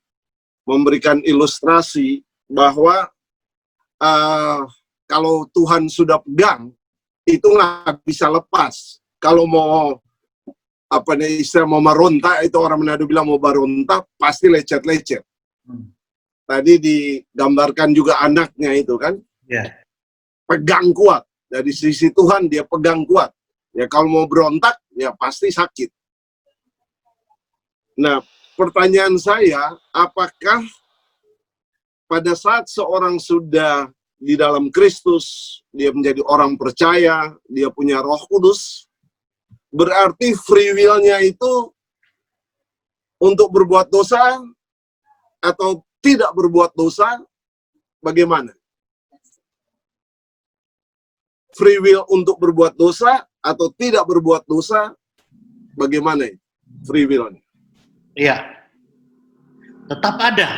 memberikan ilustrasi bahwa kalau Tuhan sudah pegang, itu nggak bisa lepas. Kalau mau mau meronta, itu orang Manado bilang mau baronta, pasti lecet-lecet. Tadi digambarkan juga anaknya itu, kan? Iya. Pegang kuat. Dari sisi Tuhan dia pegang kuat. Ya kalau mau berontak, ya pasti sakit. Nah, pertanyaan saya, apakah pada saat seorang sudah di dalam Kristus, dia menjadi orang percaya, dia punya Roh Kudus, berarti free will-nya itu untuk berbuat dosa atau tidak berbuat dosa, bagaimana? Free will untuk berbuat dosa atau tidak berbuat dosa, bagaimana free will-nya? Iya. Tetap ada.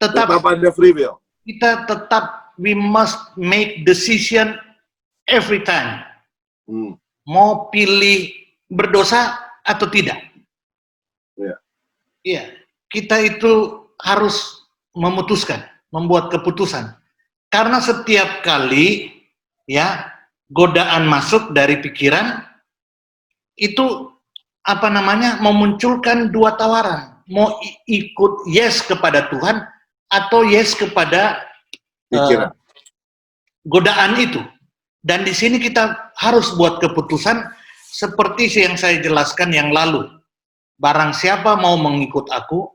Tetap ada free will. Kita tetap, we must make decision every time. Mau pilih berdosa atau tidak. Iya. Iya. Kita itu harus memutuskan, membuat keputusan. Karena setiap kali ya godaan masuk dari pikiran itu memunculkan dua tawaran. Mau ikut yes kepada Tuhan atau yes kepada Pikiran. godaan itu. Dan di sini kita harus buat keputusan seperti yang saya jelaskan yang lalu. Barang siapa mau mengikut aku,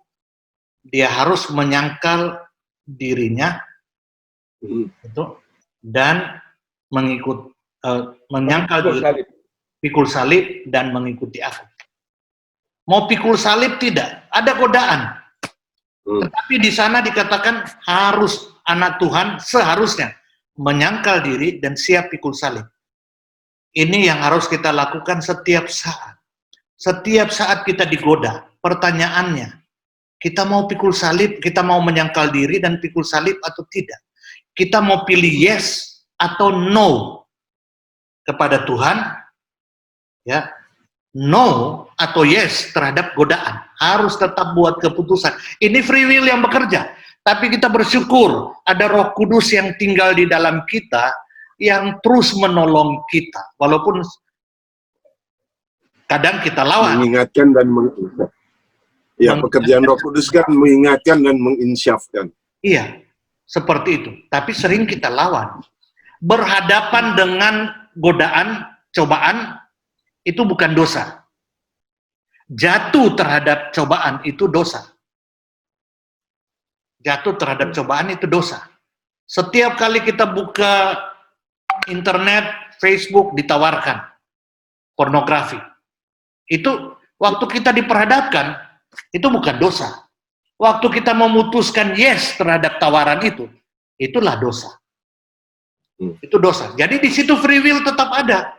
dia harus menyangkal dirinya itu dan menyangkal diri, pikul salib dan mengikuti aku. Mau pikul salib tidak, ada godaan. Tetapi di sana dikatakan harus anak Tuhan seharusnya menyangkal diri dan siap pikul salib. Ini yang harus kita lakukan setiap saat. Setiap saat kita digoda, pertanyaannya, kita mau pikul salib, kita mau menyangkal diri dan pikul salib atau tidak? Kita mau pilih yes atau no kepada Tuhan? Ya, no atau yes terhadap godaan. Harus tetap buat keputusan. Ini free will yang bekerja. Tapi kita bersyukur ada Roh Kudus yang tinggal di dalam kita yang terus menolong kita. Walaupun kadang kita lawan. Mengingatkan dan pekerjaan Roh Kudus kan mengingatkan dan menginsyafkan. Iya, seperti itu. Tapi sering kita lawan. Berhadapan dengan godaan, cobaan, itu bukan dosa. Jatuh terhadap cobaan itu dosa. Jatuh terhadap cobaan itu dosa. Setiap kali kita buka internet, Facebook, ditawarkan pornografi. Itu waktu kita diperhadapkan, itu bukan dosa. Waktu kita memutuskan yes terhadap tawaran itu, itulah dosa. Itu dosa. Jadi di situ free will tetap ada.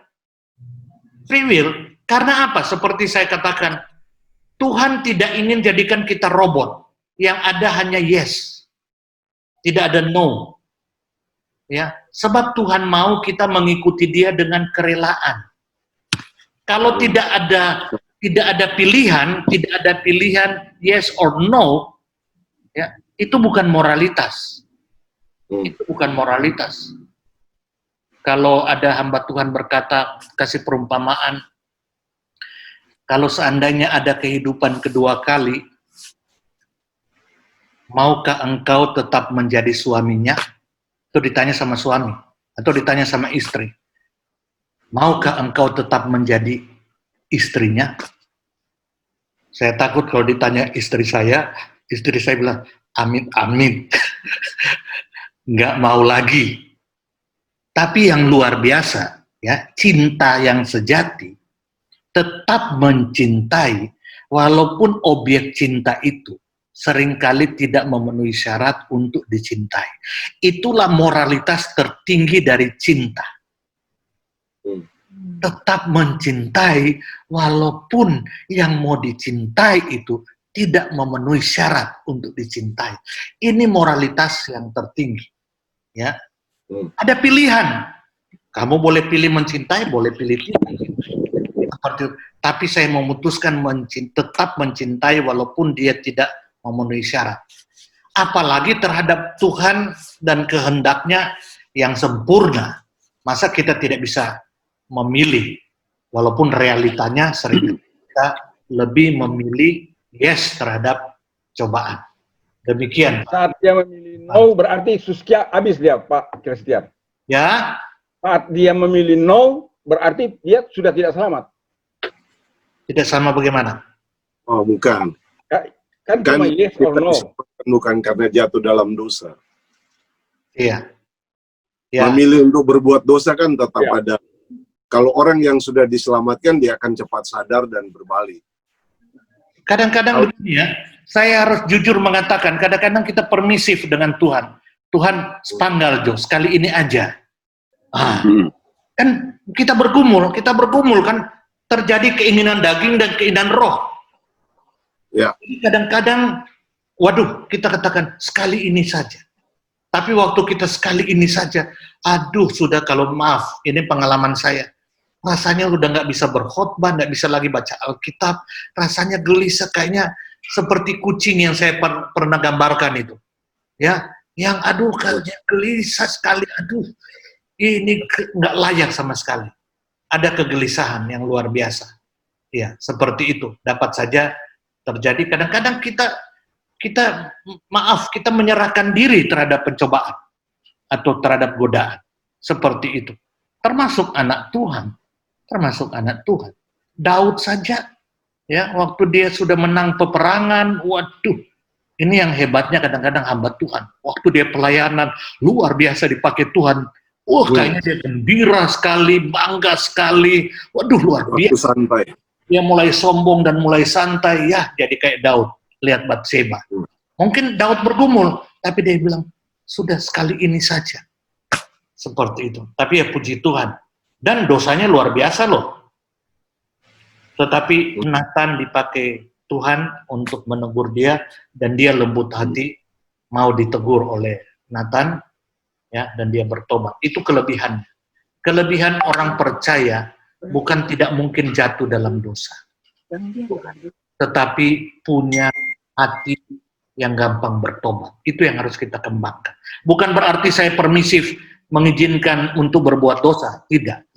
Free will, karena apa? Seperti saya katakan, Tuhan tidak ingin jadikan kita robot. Yang ada hanya yes. Tidak ada no. Ya, sebab Tuhan mau kita mengikuti Dia dengan kerelaan. Kalau tidak ada pilihan, tidak ada pilihan yes or no, ya, itu bukan moralitas. Itu bukan moralitas. Kalau ada hamba Tuhan berkata, kasih perumpamaan, kalau seandainya ada kehidupan kedua kali, maukah engkau tetap menjadi suaminya? Itu ditanya sama suami, atau ditanya sama istri. Maukah engkau tetap menjadi istrinya? Saya takut kalau ditanya istri saya bilang, amin, amin. Nggak mau lagi. Tapi yang luar biasa, ya, cinta yang sejati, tetap mencintai, walaupun objek cinta itu seringkali tidak memenuhi syarat untuk dicintai. Itulah moralitas tertinggi dari cinta. Tetap mencintai, walaupun yang mau dicintai itu tidak memenuhi syarat untuk dicintai. Ini moralitas yang tertinggi. Ya, ada pilihan. Kamu boleh pilih mencintai, boleh pilih tidak. Tapi saya memutuskan tetap mencintai walaupun dia tidak memenuhi syarat. Apalagi terhadap Tuhan dan kehendaknya yang sempurna. Masa kita tidak bisa memilih, walaupun realitanya sering kita lebih memilih yes terhadap cobaan. Demikian. Saat dia memilih no, berarti Suskia habis dia, Pak Christian. Ya. Saat dia memilih no, berarti dia sudah tidak selamat. Tidak sama bagaimana? Oh, bukan. Kan cuma yes or no. Bukan karena jatuh dalam dosa. Iya. Ya. Memilih untuk berbuat dosa kan tetap Ya. ada. Kalau orang yang sudah diselamatkan, dia akan cepat sadar dan berbalik. Kadang-kadang begini ya, saya harus jujur mengatakan, kadang-kadang kita permisif dengan Tuhan. Tuhan, sepanggal Jo, sekali ini aja. Kan kita bergumul kan terjadi keinginan daging dan keinginan roh. Ya. Jadi kadang-kadang, waduh, kita katakan sekali ini saja. Tapi waktu kita sekali ini saja, aduh sudah, kalau maaf, ini pengalaman saya. Rasanya udah nggak bisa berkhotbah, nggak bisa lagi baca Alkitab, rasanya gelisah, kayaknya seperti kucing yang saya pernah gambarkan itu. Ya, yang aduh kayaknya gelisah sekali, aduh ini nggak layak sama sekali. Ada kegelisahan yang luar biasa. Ya, seperti itu. Dapat saja terjadi. Kadang-kadang kita menyerahkan diri terhadap pencobaan atau terhadap godaan. Seperti itu. Termasuk anak Tuhan. Daud saja, ya, waktu dia sudah menang peperangan, waduh, ini yang hebatnya kadang-kadang hamba Tuhan. Waktu dia pelayanan, luar biasa dipakai Tuhan. Kayaknya dia gembira sekali, bangga sekali. Waduh, luar biasa. Santai. Dia mulai sombong dan mulai santai, ya, jadi kayak Daud. Lihat Batseba. Mungkin Daud bergumul, tapi dia bilang, sudah sekali ini saja. Seperti itu. Tapi ya puji Tuhan. Dan dosanya luar biasa loh. Tetapi Nathan dipakai Tuhan untuk menegur dia, dan dia lembut hati, mau ditegur oleh Nathan, ya, dan dia bertobat. Itu kelebihan. Kelebihan orang percaya bukan tidak mungkin jatuh dalam dosa, tetapi punya hati yang gampang bertobat. Itu yang harus kita kembangkan. Bukan berarti saya permisif mengizinkan untuk berbuat dosa. Tidak.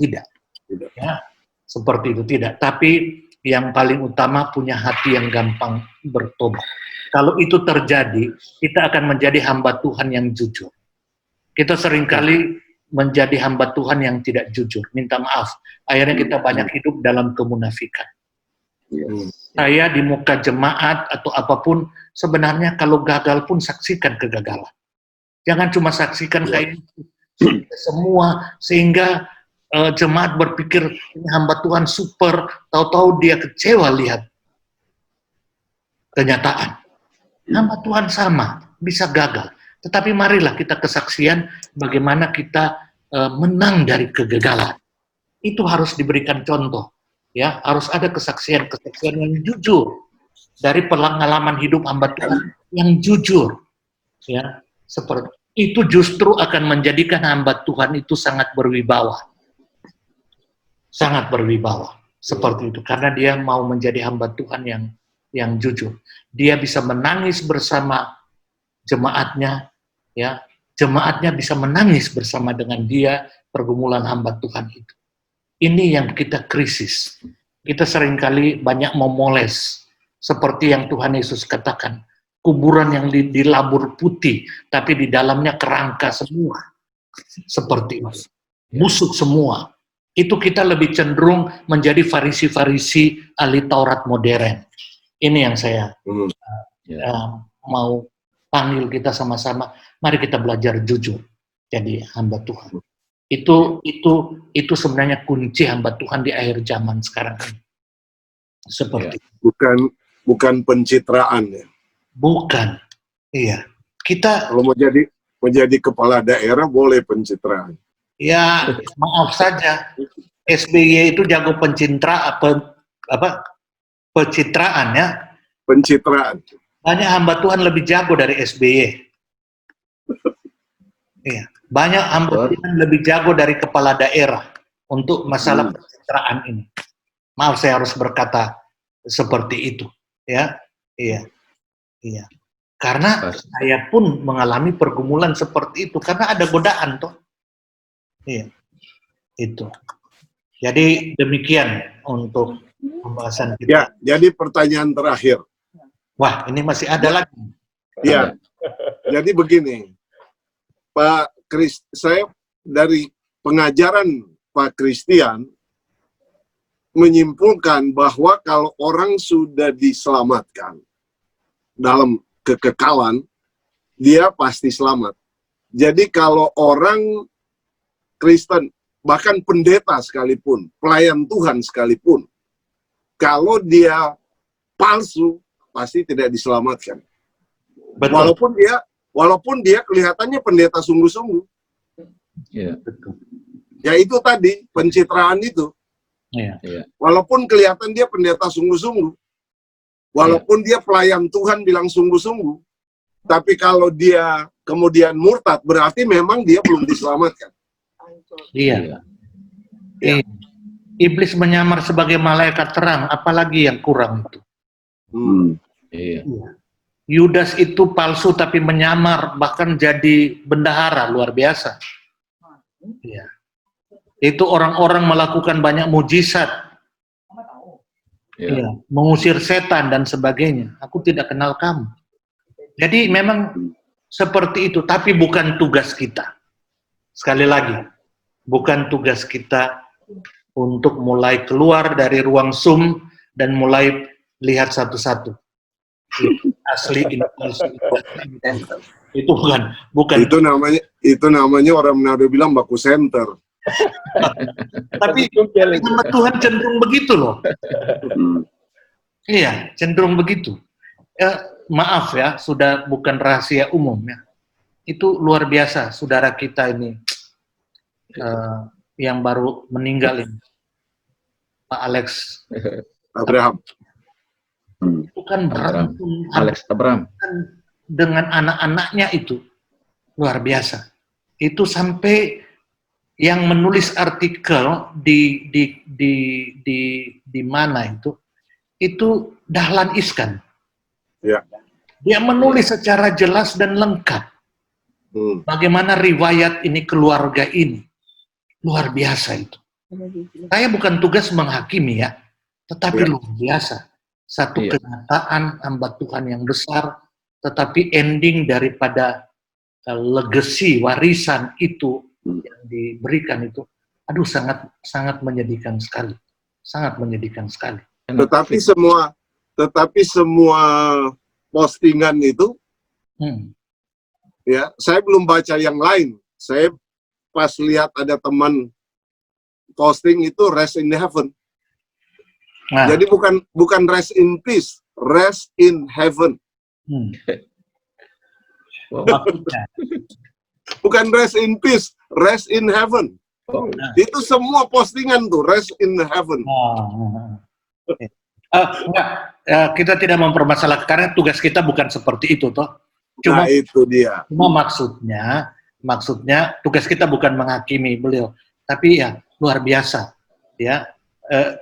Ya, seperti itu, tidak. Tapi yang paling utama punya hati yang gampang bertobat. Kalau itu terjadi, kita akan menjadi hamba Tuhan yang jujur. Kita seringkali menjadi hamba Tuhan yang tidak jujur, minta maaf. Akhirnya kita banyak hidup dalam kemunafikan. Saya di muka jemaat atau apapun, sebenarnya kalau gagal pun saksikan kegagalan. Jangan cuma saksikan kayak semua, sehingga jemaat berpikir ini hamba Tuhan super, tahu-tahu dia kecewa lihat kenyataan. Hamba Tuhan sama, bisa gagal. Tetapi marilah kita kesaksian bagaimana kita menang dari kegagalan. Itu harus diberikan contoh. Ya, harus ada kesaksian-kesaksian yang jujur dari pengalaman hidup hamba Tuhan yang jujur. Ya, seperti itu justru akan menjadikan hamba Tuhan itu sangat berwibawa. Sangat berwibawa. Seperti itu karena dia mau menjadi hamba Tuhan yang jujur. Dia bisa menangis bersama jemaatnya, ya. Jemaatnya bisa menangis bersama dengan dia pergumulan hamba Tuhan itu. Ini yang kita krisis. Kita seringkali banyak memoles seperti yang Tuhan Yesus katakan, kuburan yang dilabur putih tapi di dalamnya kerangka semua. Seperti itu. Busuk semua. Itu kita lebih cenderung menjadi farisi-farisi ahli Taurat modern. Ini yang saya mau panggil kita sama-sama. Mari kita belajar jujur jadi hamba Tuhan. Itu sebenarnya kunci hamba Tuhan di akhir zaman sekarang ini. Seperti bukan pencitraan ya. Bukan. Iya. Kita kalau mau jadi kepala daerah boleh pencitraan. Ya, maaf saja. SBY itu jago pencitraan ya. Pencitraan. Banyak hamba Tuhan lebih jago dari SBY. Iya, banyak hamba Tuhan lebih jago dari kepala daerah untuk masalah pencitraan ini. Maaf saya harus berkata seperti itu, ya. Iya. Iya. Karena saya pun mengalami pergumulan seperti itu karena ada godaan toh. Iya. Itu. Jadi demikian untuk pembahasan kita. Ya, jadi pertanyaan terakhir. Wah, ini masih ada lagi. Ya. Jadi begini. Pak Kris, saya dari pengajaran Pak Christian menyimpulkan bahwa kalau orang sudah diselamatkan dalam kekekalan, dia pasti selamat. Jadi kalau orang Kristen, bahkan pendeta sekalipun, pelayan Tuhan sekalipun, kalau dia palsu, pasti tidak diselamatkan. Betul. Walaupun dia kelihatannya pendeta sungguh-sungguh. Iya. Ya itu tadi, pencitraan itu. Iya. Walaupun kelihatan dia pendeta sungguh-sungguh, walaupun dia pelayan Tuhan bilang sungguh-sungguh, tapi kalau dia kemudian murtad, berarti memang dia belum diselamatkan. Iya. Iya. Iblis menyamar sebagai malaikat terang, apalagi yang kurang itu. Iya. Yudas itu palsu tapi menyamar, bahkan jadi bendahara, luar biasa. Iya. Itu orang-orang melakukan banyak mujizat. Iya. Mengusir setan dan sebagainya. Aku tidak kenal kamu. Jadi memang seperti itu, tapi bukan tugas kita. Sekali lagi, bukan tugas kita untuk mulai keluar dari ruang Zoom dan mulai lihat satu-satu. Asli itu bukan. Itu namanya orang Manado bilang baku center. Tapi nama Tuhan cenderung begitu loh. Iya, cenderung begitu. Maaf ya, sudah bukan rahasia umum ya. Itu luar biasa, saudara kita ini yang baru meninggal ini, Pak Alex Abraham. Itu kan berantem Alex Abraham dengan anak-anaknya itu luar biasa. Itu sampai yang menulis artikel di mana itu Dahlan Iskan. Ya. Dia menulis secara jelas dan lengkap bagaimana riwayat ini keluarga ini. Luar biasa itu. Saya bukan tugas menghakimi ya, tetapi luar biasa. Satu kenyataan hamba Tuhan yang besar, tetapi ending daripada legacy, warisan itu yang diberikan itu, aduh sangat menyedihkan sekali. Sangat menyedihkan sekali. Tetapi semua postingan itu, ya, saya belum baca yang lain. Saya pas lihat ada teman posting itu rest in heaven. Nah. Jadi bukan rest in peace, rest in heaven. Hmm. Oh, Maksudnya, Bukan rest in peace, rest in heaven. oh, Itu semua postingan tuh, rest in heaven. enggak, kita tidak mempermasalahkan karena tugas kita bukan seperti itu toh. Nah, Cuma itu dia. maksudnya tugas kita bukan menghakimi beliau, tapi ya luar biasa ya.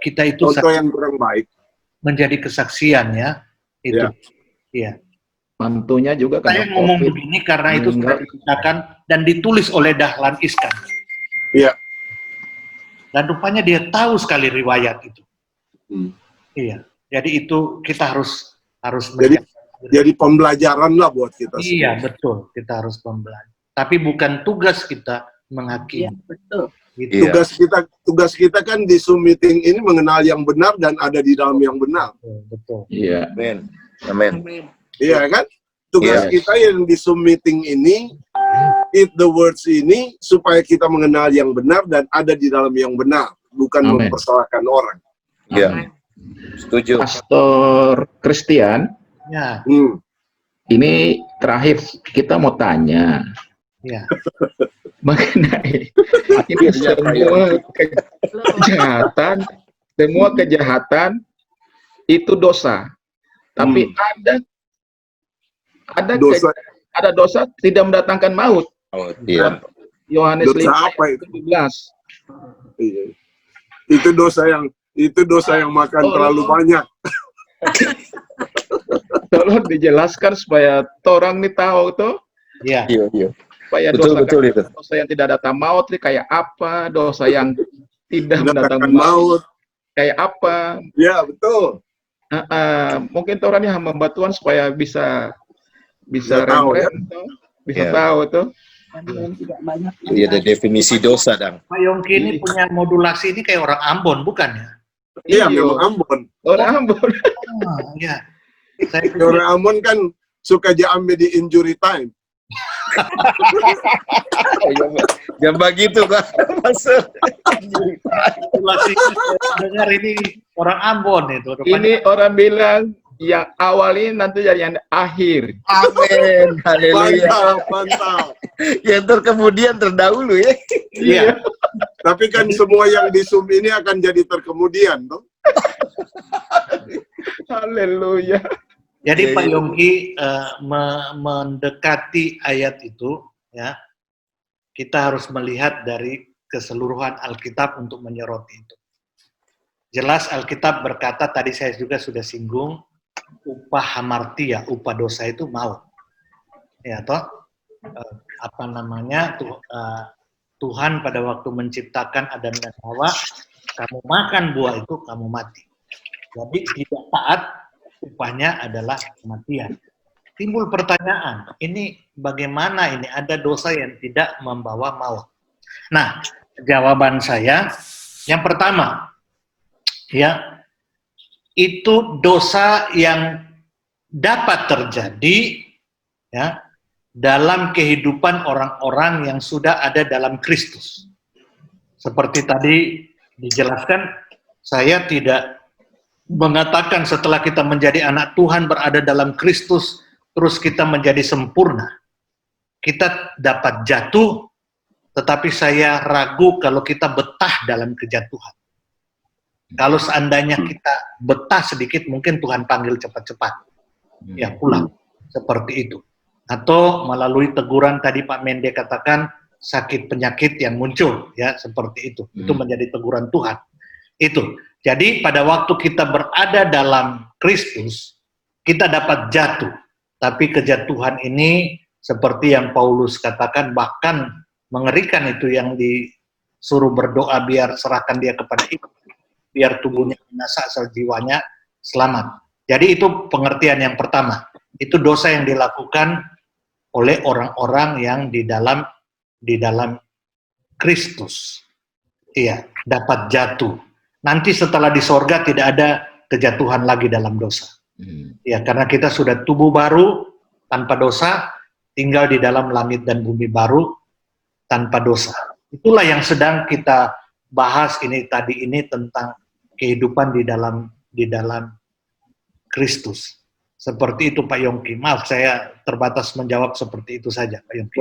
Kita itu Contoh yang kurang baik. menjadi kesaksian ya itu. Iya. mantunya juga Saya kena ngomong COVID. begini karena itu sudah Meninggal. diceritakan dan ditulis oleh Dahlan Iskan. Iya. Dan rupanya dia tahu sekali riwayat itu. Hmm. Iya. Jadi itu kita harus Jadi pembelajaran lah buat kita semua. Iya, betul. Kita harus membelajar. Tapi bukan tugas kita Iya, menghakimi. betul. Gitu. Tugas kita kan di Zoom meeting ini mengenal yang benar dan ada di dalam yang benar. Betul. Iya. Amin. Amin. Iya kan? Tugas Yes. kita yang di Zoom meeting ini, eat the words ini, supaya kita mengenal yang benar dan ada di dalam yang benar. Bukan Amin. mempersalahkan orang. Iya. Setuju. Pastor Christian, Ya, ini terakhir kita mau tanya ya. mengenai ini semua kejahatan itu dosa. Tapi ada dosa tidak mendatangkan maut. Oh, iya. Yohanes Dosa 5 apa itu? 17. Iya. Itu dosa yang makan terlalu banyak. Tolong dijelaskan supaya orang nih tahu tuh, Ya. Iya. supaya Betul itu. dosa yang tidak datang maut nih kayak apa, dosa yang tidak mendatangkan Mendatangkan maut maut. kayak apa. Ya, betul. Mungkin orang yang hamba Tuhan supaya bisa Bisa tahu, ya. bisa Ya. tahu tuh. Dan tidak banyak. Jadi ada definisi dosa, Dang. Pak Yongki ini punya modulasi ini kayak orang Ambon, bukan ya? Iya, memang Ambon. Orang Ambon. Ya. Saya pikir, Orang Ambon kan suka jambe di injury time. Jangan begitu, Kak. Masuk. modulasi dengar ini orang Ambon itu. Ini orang bilang yang awal ini nanti jadi yang akhir. Amin. Haleluya. Mantap. Yang terkemudian terdahulu ya. Iya. Tapi kan semua yang di Zoom ini akan jadi terkemudian, toh. Haleluya. Jadi Iya, Pak iya. Yongki mendekati ayat itu, ya, kita harus melihat dari keseluruhan Alkitab untuk menyoroti itu. Jelas Alkitab berkata, tadi saya juga sudah singgung, upah hamartia, upah dosa itu maut. Ya toh, Tuhan pada waktu menciptakan Adam dan Hawa, kamu makan buah itu, kamu mati. Jadi tidak taat, upahnya adalah kematian. Timbul pertanyaan, ini bagaimana ini ada dosa yang tidak membawa maut? Nah, jawaban saya, yang pertama, ya, itu dosa yang dapat terjadi, ya, dalam kehidupan orang-orang yang sudah ada dalam Kristus. Seperti tadi dijelaskan, saya tidak mengatakan setelah kita menjadi anak Tuhan berada dalam Kristus, terus kita menjadi sempurna. Kita dapat jatuh, tetapi saya ragu kalau kita betah dalam kejatuhan. Kalau seandainya kita betah sedikit, mungkin Tuhan panggil cepat-cepat. Ya pulang, seperti itu. Atau melalui teguran tadi Pak Mende katakan, sakit penyakit yang muncul, ya seperti itu. Itu menjadi teguran Tuhan. Itu. Jadi pada waktu kita berada dalam Kristus, kita dapat jatuh. Tapi kejatuhan ini seperti yang Paulus katakan, bahkan mengerikan itu yang disuruh berdoa biar serahkan dia kepada Iblis, biar tubuhnya binasa asal jiwanya selamat. Jadi itu pengertian yang pertama. Itu dosa yang dilakukan oleh orang-orang yang di dalam Kristus. Iya, dapat jatuh. Nanti setelah di sorga tidak ada kejatuhan lagi dalam dosa. Ya, karena kita sudah tubuh baru tanpa dosa, tinggal di dalam langit dan bumi baru tanpa dosa. Itulah yang sedang kita bahas ini tadi ini tentang kehidupan di dalam Kristus. Seperti itu Pak Yongki. Maaf saya terbatas menjawab seperti itu saja Pak Yongki.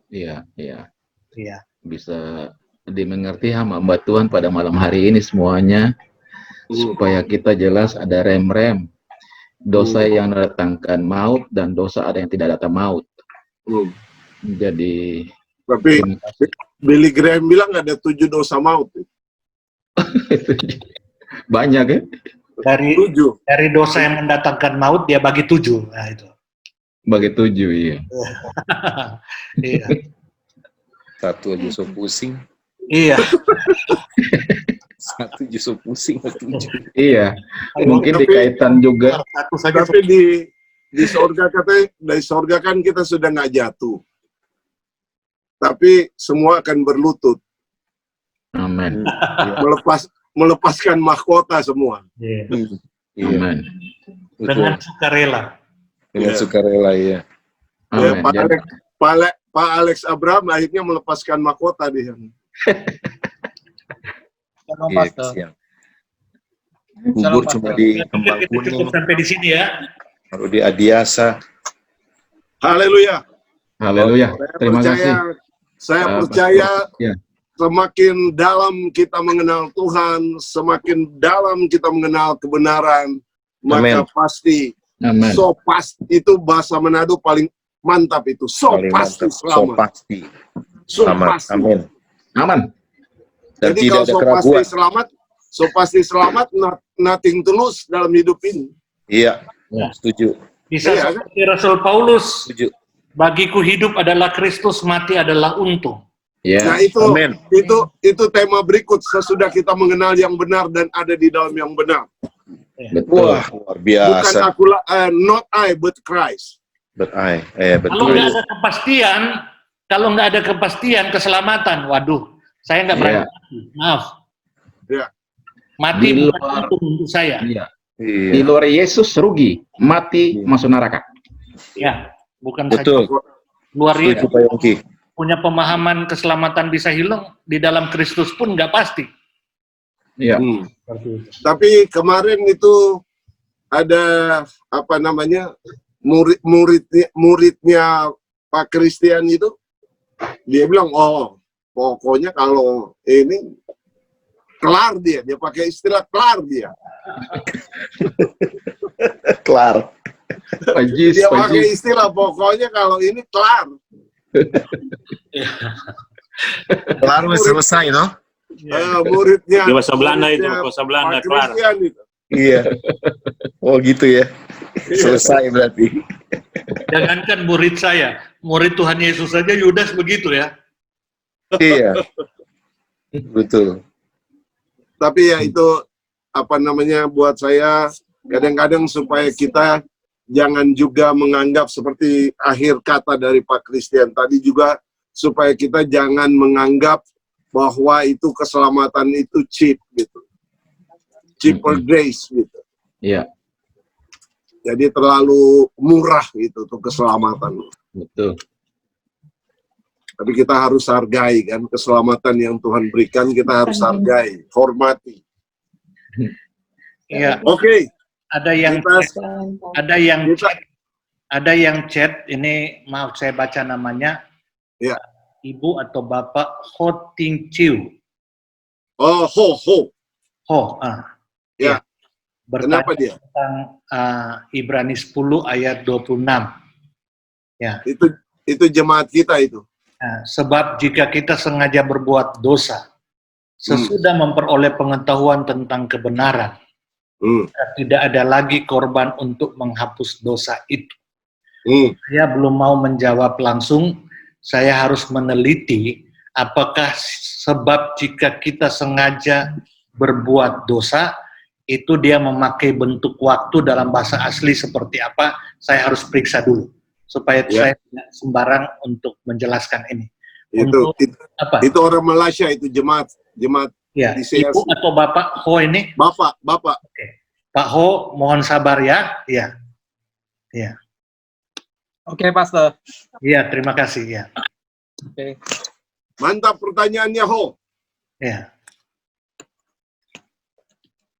Iya, iya. Iya. Bisa dimengerti hamba Tuhan pada malam hari ini semuanya, supaya kita jelas ada rem-rem dosa yang mendatangkan maut dan dosa ada yang tidak datang maut. Jadi Tapi Billy Graham bilang ada 7 dosa maut. banyak ya. Dari 7. dari dosa yang mendatangkan maut dia bagi 7. Nah itu. Bagi 7, iya. Iya. Satu aja so pusing. Iya. Satu aja so pusing. Iya. Mungkin Tapi- dikaitan juga. Satu saja. Tapi di sorga katanya, dari sorga kan kita sudah nggak jatuh. Tapi semua akan berlutut, Amin. melepaskan mahkota semua. Iya. Iya, Amin. Dengan betul. sukarela. Dengan sukarela, ya. Ya, Amin. Jadi, Pak Alex Abraham akhirnya melepaskan mahkota dia. Iya, kesian. Bubur cuma di kembang Kita cukup kuning, sampai di sini ya. baru di Adiasa. Haleluya. haleluya. Terima kasih. Saya Pak percaya Ya. semakin dalam kita mengenal Tuhan, semakin dalam kita mengenal kebenaran, maka Amin. pasti Amin. so pasti itu bahasa Manado paling mantap itu. So Paling pasti mantap. So selamat. pasti. So Selamat. pasti. Amin. Aman. Dan Jadi tidak kalau ada so pasti keraguan. selamat, so pasti selamat, nothing to lose dalam hidup ini. Iya, Ya. setuju. Bisa Iya, seperti Rasul Paulus, Setuju. bagiku hidup adalah Kristus, mati adalah untung. Nah Ya. itu Amin. itu tema berikut sesudah kita mengenal yang benar dan ada di dalam yang benar. Betul. Wah, luar Bukan biasa. aku not I but Christ. Kalau Betul. nggak ada kepastian, keselamatan, waduh, saya nggak berani. Iya. mati. Maaf. Ya. Mati Di bukan luar- untung untuk saya. Iya. Iya. Di luar Yesus rugi, mati Iya. masuk neraka. Ya, bukan Betul. saja luar Setuju, itu Pak Yongki. punya pemahaman keselamatan bisa hilang, di dalam Kristus pun nggak pasti. Iya. Seperti itu. Tapi kemarin itu ada apa namanya muridnya Pak Christian itu, dia bilang, oh pokoknya kalau ini kelar dia pakai istilah kelar dia. Kelar. Pajis, Dia pakai pajis. istilah pokoknya kalau ini kelar. Kelar wes selesai, no? Muridnya. Di bahasa Belanda itu, muridnya bahasa Belanda, Pak kelar. Christian itu. Iya. Oh gitu ya. Selesai berarti. Jangankan murid saya, murid Tuhan Yesus saja Yudas begitu ya. Iya. Betul. Tapi ya itu apa namanya buat saya kadang-kadang supaya kita jangan juga menganggap seperti akhir kata dari Pak Christian tadi juga, supaya kita jangan menganggap bahwa itu keselamatan itu cheap gitu. Cheaper grace gitu. Iya, Jadi terlalu murah gitu untuk keselamatan. betul. Tapi kita harus hargai kan keselamatan yang Tuhan berikan, kita harus hargai, hormati. Iya, Oke, ada yang kita ada yang chat ini, maaf saya baca namanya. Ya. Ibu atau Bapak Ho Ting Chiu. oh Ho, Ya. bertanya kenapa dia? tentang Ibrani 10 ayat 26. Itu jemaat kita itu. Nah, sebab jika kita sengaja berbuat dosa, sesudah memperoleh pengetahuan tentang kebenaran, tidak ada lagi korban untuk menghapus dosa itu. Saya belum mau menjawab langsung, saya harus meneliti apakah sebab jika kita sengaja berbuat dosa, itu dia memakai bentuk waktu dalam bahasa asli seperti apa, saya harus periksa dulu. Supaya Ya. saya tidak sembarang untuk menjelaskan ini. Itu Apa? itu orang Malaysia, itu jemaat Ya, di CRC. Ibu atau Bapak Ho ini? Bapak. Pak Ho, mohon sabar ya. Iya. Iya. Oke, Pastor. Iya, terima kasih ya. Oke. Mantap pertanyaannya, Ho. Ya.